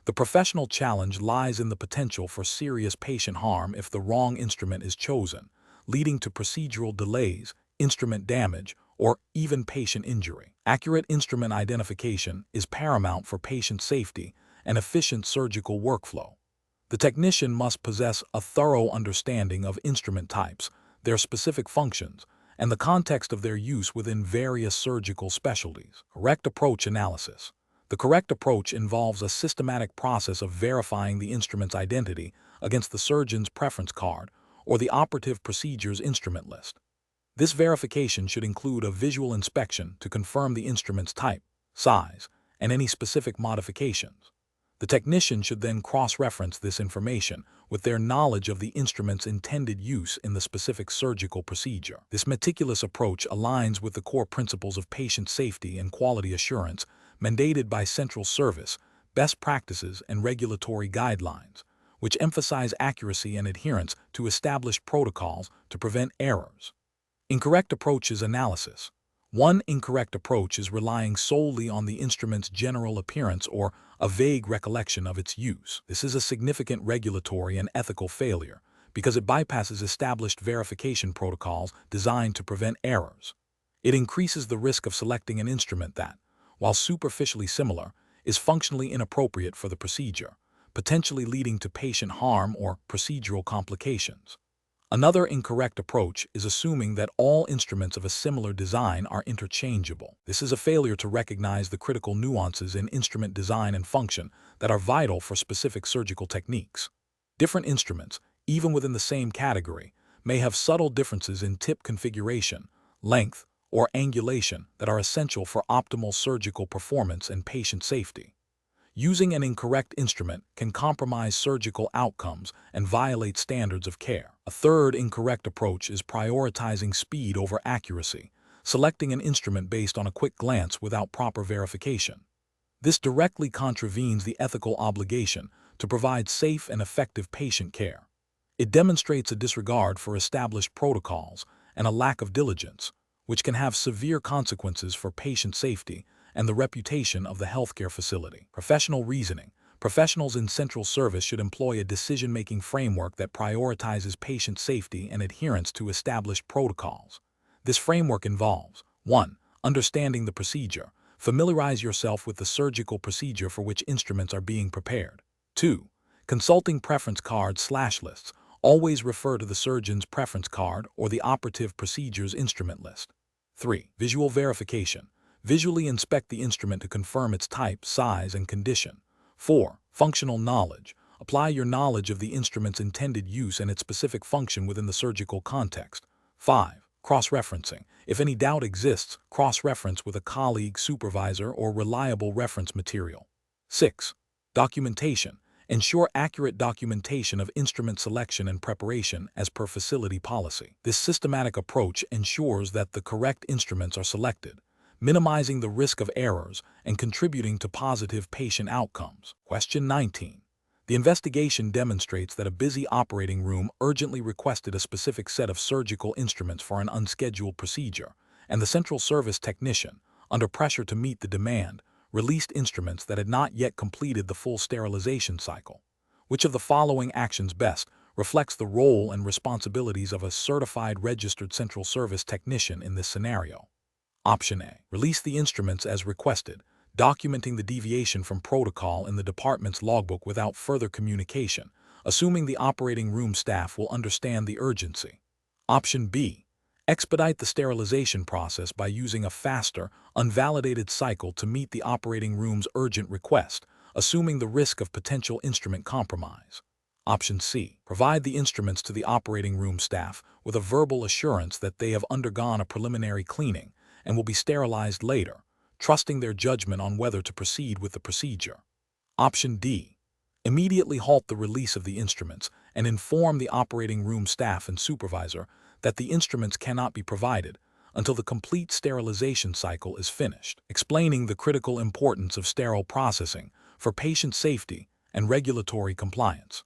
The professional challenge lies in the potential for serious patient harm if the wrong instrument is chosen, leading to procedural delays, instrument damage, or even patient injury. Accurate instrument identification is paramount for patient safety and efficient surgical workflow. The technician must possess a thorough understanding of instrument types, their specific functions, and the context of their use within various surgical specialties. Correct approach analysis. The correct approach involves a systematic process of verifying the instrument's identity against the surgeon's preference card or the operative procedure's instrument list. This verification should include a visual inspection to confirm the instrument's type, size, and any specific modifications. The technician should then cross-reference this information with their knowledge of the instrument's intended use in the specific surgical procedure. This meticulous approach aligns with the core principles of patient safety and quality assurance mandated by central service, best practices, and regulatory guidelines, which emphasize accuracy and adherence to established protocols to prevent errors. Incorrect approach is analysis. One incorrect approach is relying solely on the instrument's general appearance or a vague recollection of its use. This is a significant regulatory and ethical failure because it bypasses established verification protocols designed to prevent errors. It increases the risk of selecting an instrument that, while superficially similar, is functionally inappropriate for the procedure, potentially leading to patient harm or procedural complications. Another incorrect approach is assuming that all instruments of a similar design are interchangeable. This is a failure to recognize the critical nuances in instrument design and function that are vital for specific surgical techniques. Different instruments, even within the same category, may have subtle differences in tip configuration, length, or angulation that are essential for optimal surgical performance and patient safety. Using an incorrect instrument can compromise surgical outcomes and violate standards of care. A third incorrect approach is prioritizing speed over accuracy, selecting an instrument based on a quick glance without proper verification. This directly contravenes the ethical obligation to provide safe and effective patient care. It demonstrates a disregard for established protocols and a lack of diligence, which can have severe consequences for patient safety and the reputation of the healthcare facility. Professional reasoning. Professionals in central service should employ a decision-making framework that prioritizes patient safety and adherence to established protocols. This framework involves 1. Understanding the procedure. Familiarize yourself with the surgical procedure for which instruments are being prepared. 2. Consulting preference cards/lists. Always refer to the surgeon's preference card or the operative procedure's instrument list. 3. Visual verification. Visually inspect the instrument to confirm its type, size, and condition. 4. Functional knowledge. Apply your knowledge of the instrument's intended use and its specific function within the surgical context. 5. Cross-referencing. If any doubt exists, cross-reference with a colleague, supervisor, or reliable reference material. 6. Documentation. Ensure accurate documentation of instrument selection and preparation as per facility policy. This systematic approach ensures that the correct instruments are selected, minimizing the risk of errors and contributing to positive patient outcomes. Question 19. The investigation demonstrates that a busy operating room urgently requested a specific set of surgical instruments for an unscheduled procedure, and the central service technician, under pressure to meet the demand, released instruments that had not yet completed the full sterilization cycle. Which of the following actions best reflects the role and responsibilities of a certified registered central service technician in this scenario? Option A. Release the instruments as requested, documenting the deviation from protocol in the department's logbook without further communication, assuming the operating room staff will understand the urgency. Option B. Expedite the sterilization process by using a faster, unvalidated cycle to meet the operating room's urgent request, assuming the risk of potential instrument compromise. Option C. Provide the instruments to the operating room staff with a verbal assurance that they have undergone a preliminary cleaning and will be sterilized later, trusting their judgment on whether to proceed with the procedure. Option D. Immediately halt the release of the instruments and inform the operating room staff and supervisor that the instruments cannot be provided until the complete sterilization cycle is finished, explaining the critical importance of sterile processing for patient safety and regulatory compliance.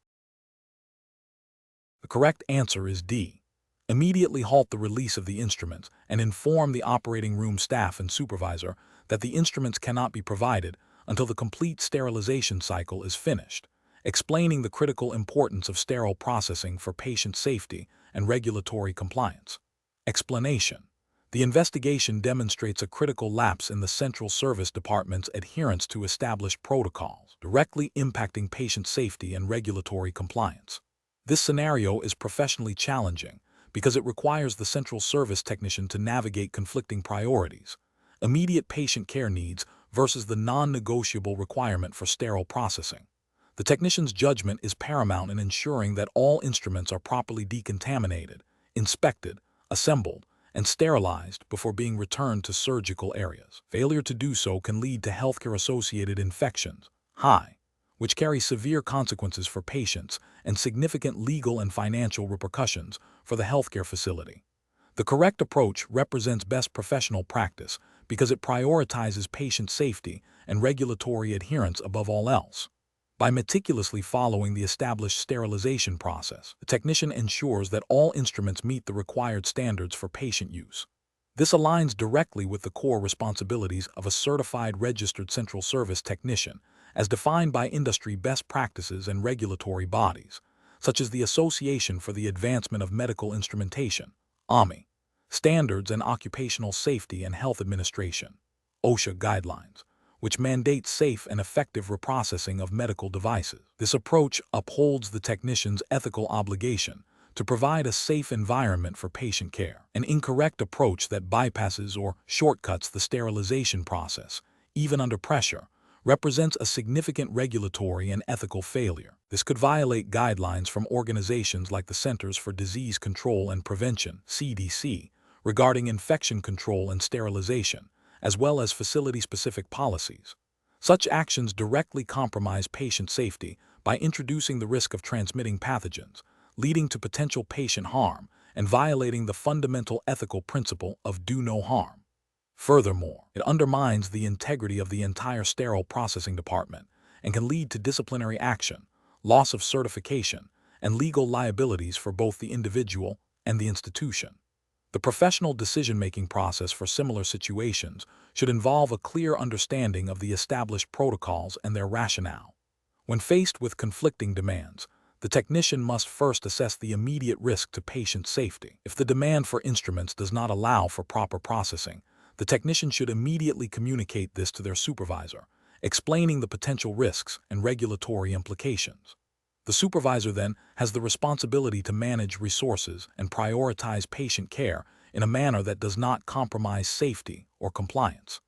The correct answer is D. Immediately halt the release of the instruments and inform the operating room staff and supervisor that the instruments cannot be provided until the complete sterilization cycle is finished, explaining the critical importance of sterile processing for patient safety and regulatory compliance. Explanation. The investigation demonstrates a critical lapse in the Central Service Department's adherence to established protocols, directly impacting patient safety and regulatory compliance. This scenario is professionally challenging because it requires the central service technician to navigate conflicting priorities, immediate patient care needs versus the non-negotiable requirement for sterile processing. The technician's judgment is paramount in ensuring that all instruments are properly decontaminated, inspected, assembled, and sterilized before being returned to surgical areas. Failure to do so can lead to healthcare-associated infections, which carry severe consequences for patients and significant legal and financial repercussions for the healthcare facility. The correct approach represents best professional practice because it prioritizes patient safety and regulatory adherence above all else. By meticulously following the established sterilization process, the technician ensures that all instruments meet the required standards for patient use. This aligns directly with the core responsibilities of a certified registered central service technician, as defined by industry best practices and regulatory bodies, such as the Association for the Advancement of Medical Instrumentation, AMI, Standards and Occupational Safety and Health Administration, OSHA guidelines, which mandate safe and effective reprocessing of medical devices. This approach upholds the technician's ethical obligation to provide a safe environment for patient care. An incorrect approach that bypasses or shortcuts the sterilization process, even under pressure, represents a significant regulatory and ethical failure. This could violate guidelines from organizations like the Centers for Disease Control and Prevention, CDC, regarding infection control and sterilization, as well as facility-specific policies. Such actions directly compromise patient safety by introducing the risk of transmitting pathogens, leading to potential patient harm, and violating the fundamental ethical principle of do no harm. Furthermore, it undermines the integrity of the entire sterile processing department and can lead to disciplinary action, loss of certification, and legal liabilities for both the individual and the institution. The professional decision-making process for similar situations should involve a clear understanding of the established protocols and their rationale. When faced with conflicting demands, the technician must first assess the immediate risk to patient safety. If the demand for instruments does not allow for proper processing, the technician should immediately communicate this to their supervisor, explaining the potential risks and regulatory implications. The supervisor then has the responsibility to manage resources and prioritize patient care in a manner that does not compromise safety or compliance.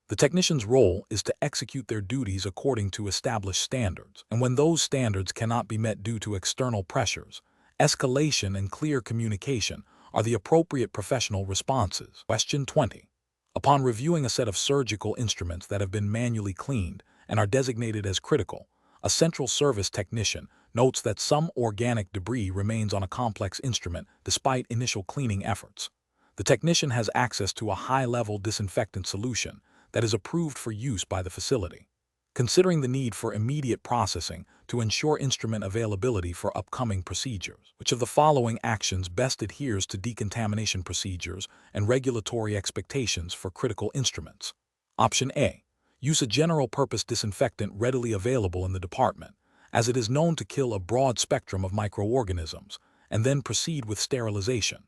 The technician's role is to execute their duties according to established standards, and when those standards cannot be met due to external pressures, escalation and clear communication are the appropriate professional responses. Question 20. Upon reviewing a set of surgical instruments that have been manually cleaned and are designated as critical, a central service technician notes that some organic debris remains on a complex instrument despite initial cleaning efforts. The technician has access to a high-level disinfectant solution that is approved for use by the facility. Considering the need for immediate processing to ensure instrument availability for upcoming procedures, which of the following actions best adheres to decontamination procedures and regulatory expectations for critical instruments? Option A. Use a general-purpose disinfectant readily available in the department, as it is known to kill a broad spectrum of microorganisms, and then proceed with sterilization.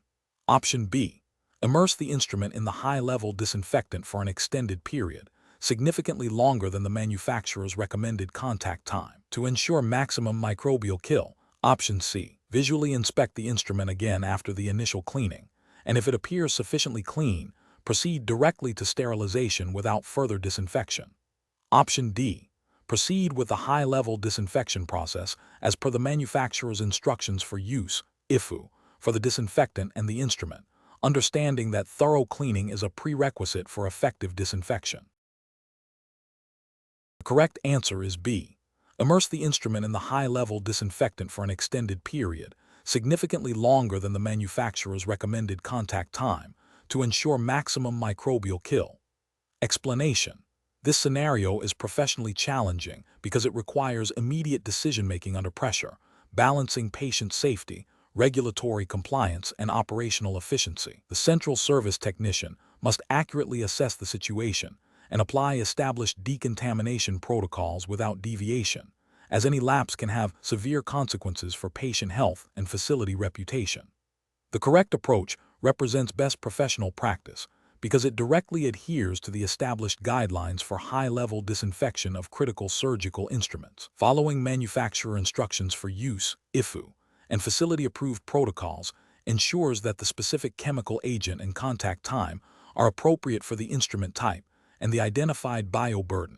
Option B. Immerse the instrument in the high-level disinfectant for an extended period, significantly longer than the manufacturer's recommended contact time, to ensure maximum microbial kill. Option C. Visually inspect the instrument again after the initial cleaning, and if it appears sufficiently clean, proceed directly to sterilization without further disinfection. Option D. Proceed with the high-level disinfection process as per the manufacturer's instructions for use, IFU, for the disinfectant and the instrument, understanding that thorough cleaning is a prerequisite for effective disinfection. The correct answer is B. Immerse the instrument in the high-level disinfectant for an extended period, significantly longer than the manufacturer's recommended contact time, to ensure maximum microbial kill. Explanation. This scenario is professionally challenging because it requires immediate decision-making under pressure, balancing patient safety, regulatory compliance, and operational efficiency. The central service technician must accurately assess the situation and apply established decontamination protocols without deviation, as any lapse can have severe consequences for patient health and facility reputation. The correct approach represents best professional practice because it directly adheres to the established guidelines for high-level disinfection of critical surgical instruments. Following manufacturer instructions for use, IFU, and facility-approved protocols ensures that the specific chemical agent and contact time are appropriate for the instrument type and the identified bioburden,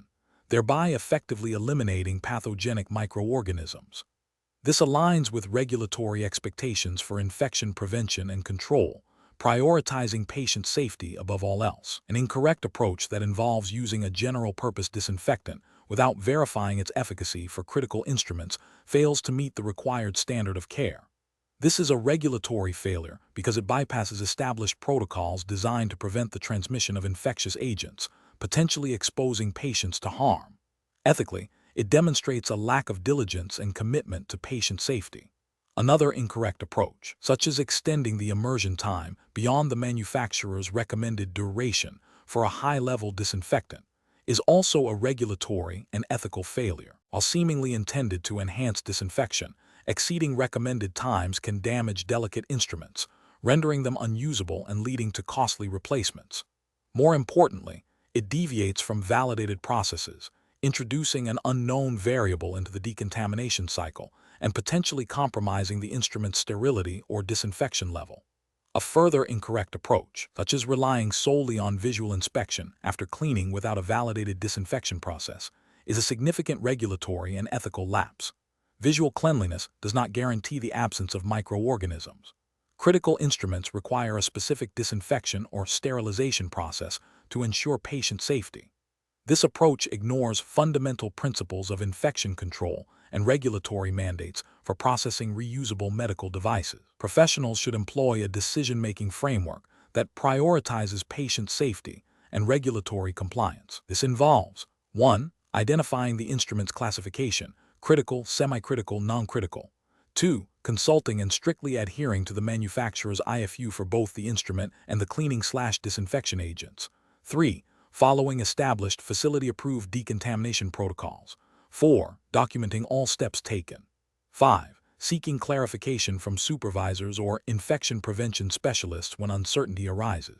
thereby effectively eliminating pathogenic microorganisms. This aligns with regulatory expectations for infection prevention and control, prioritizing patient safety above all else. An incorrect approach that involves using a general-purpose disinfectant without verifying its efficacy for critical instruments fails to meet the required standard of care. This is a regulatory failure because it bypasses established protocols designed to prevent the transmission of infectious agents, potentially exposing patients to harm. Ethically, it demonstrates a lack of diligence and commitment to patient safety. Another incorrect approach, such as extending the immersion time beyond the manufacturer's recommended duration for a high-level disinfectant, is also a regulatory and ethical failure. While seemingly intended to enhance disinfection, exceeding recommended times can damage delicate instruments, rendering them unusable and leading to costly replacements. More importantly, it deviates from validated processes, introducing an unknown variable into the decontamination cycle and potentially compromising the instrument's sterility or disinfection level. A further incorrect approach, such as relying solely on visual inspection after cleaning without a validated disinfection process, is a significant regulatory and ethical lapse. Visual cleanliness does not guarantee the absence of microorganisms. Critical instruments require a specific disinfection or sterilization process to ensure patient safety. This approach ignores fundamental principles of infection control and regulatory mandates for processing reusable medical devices. Professionals should employ a decision-making framework that prioritizes patient safety and regulatory compliance. This involves 1. Identifying the instrument's classification, critical, semi-critical, non-critical. 2. Consulting and strictly adhering to the manufacturer's IFU for both the instrument and the cleaning/disinfection agents. 3. Following established facility-approved decontamination protocols. 4. Documenting all steps taken. 5. Seeking clarification from supervisors or infection prevention specialists when uncertainty arises.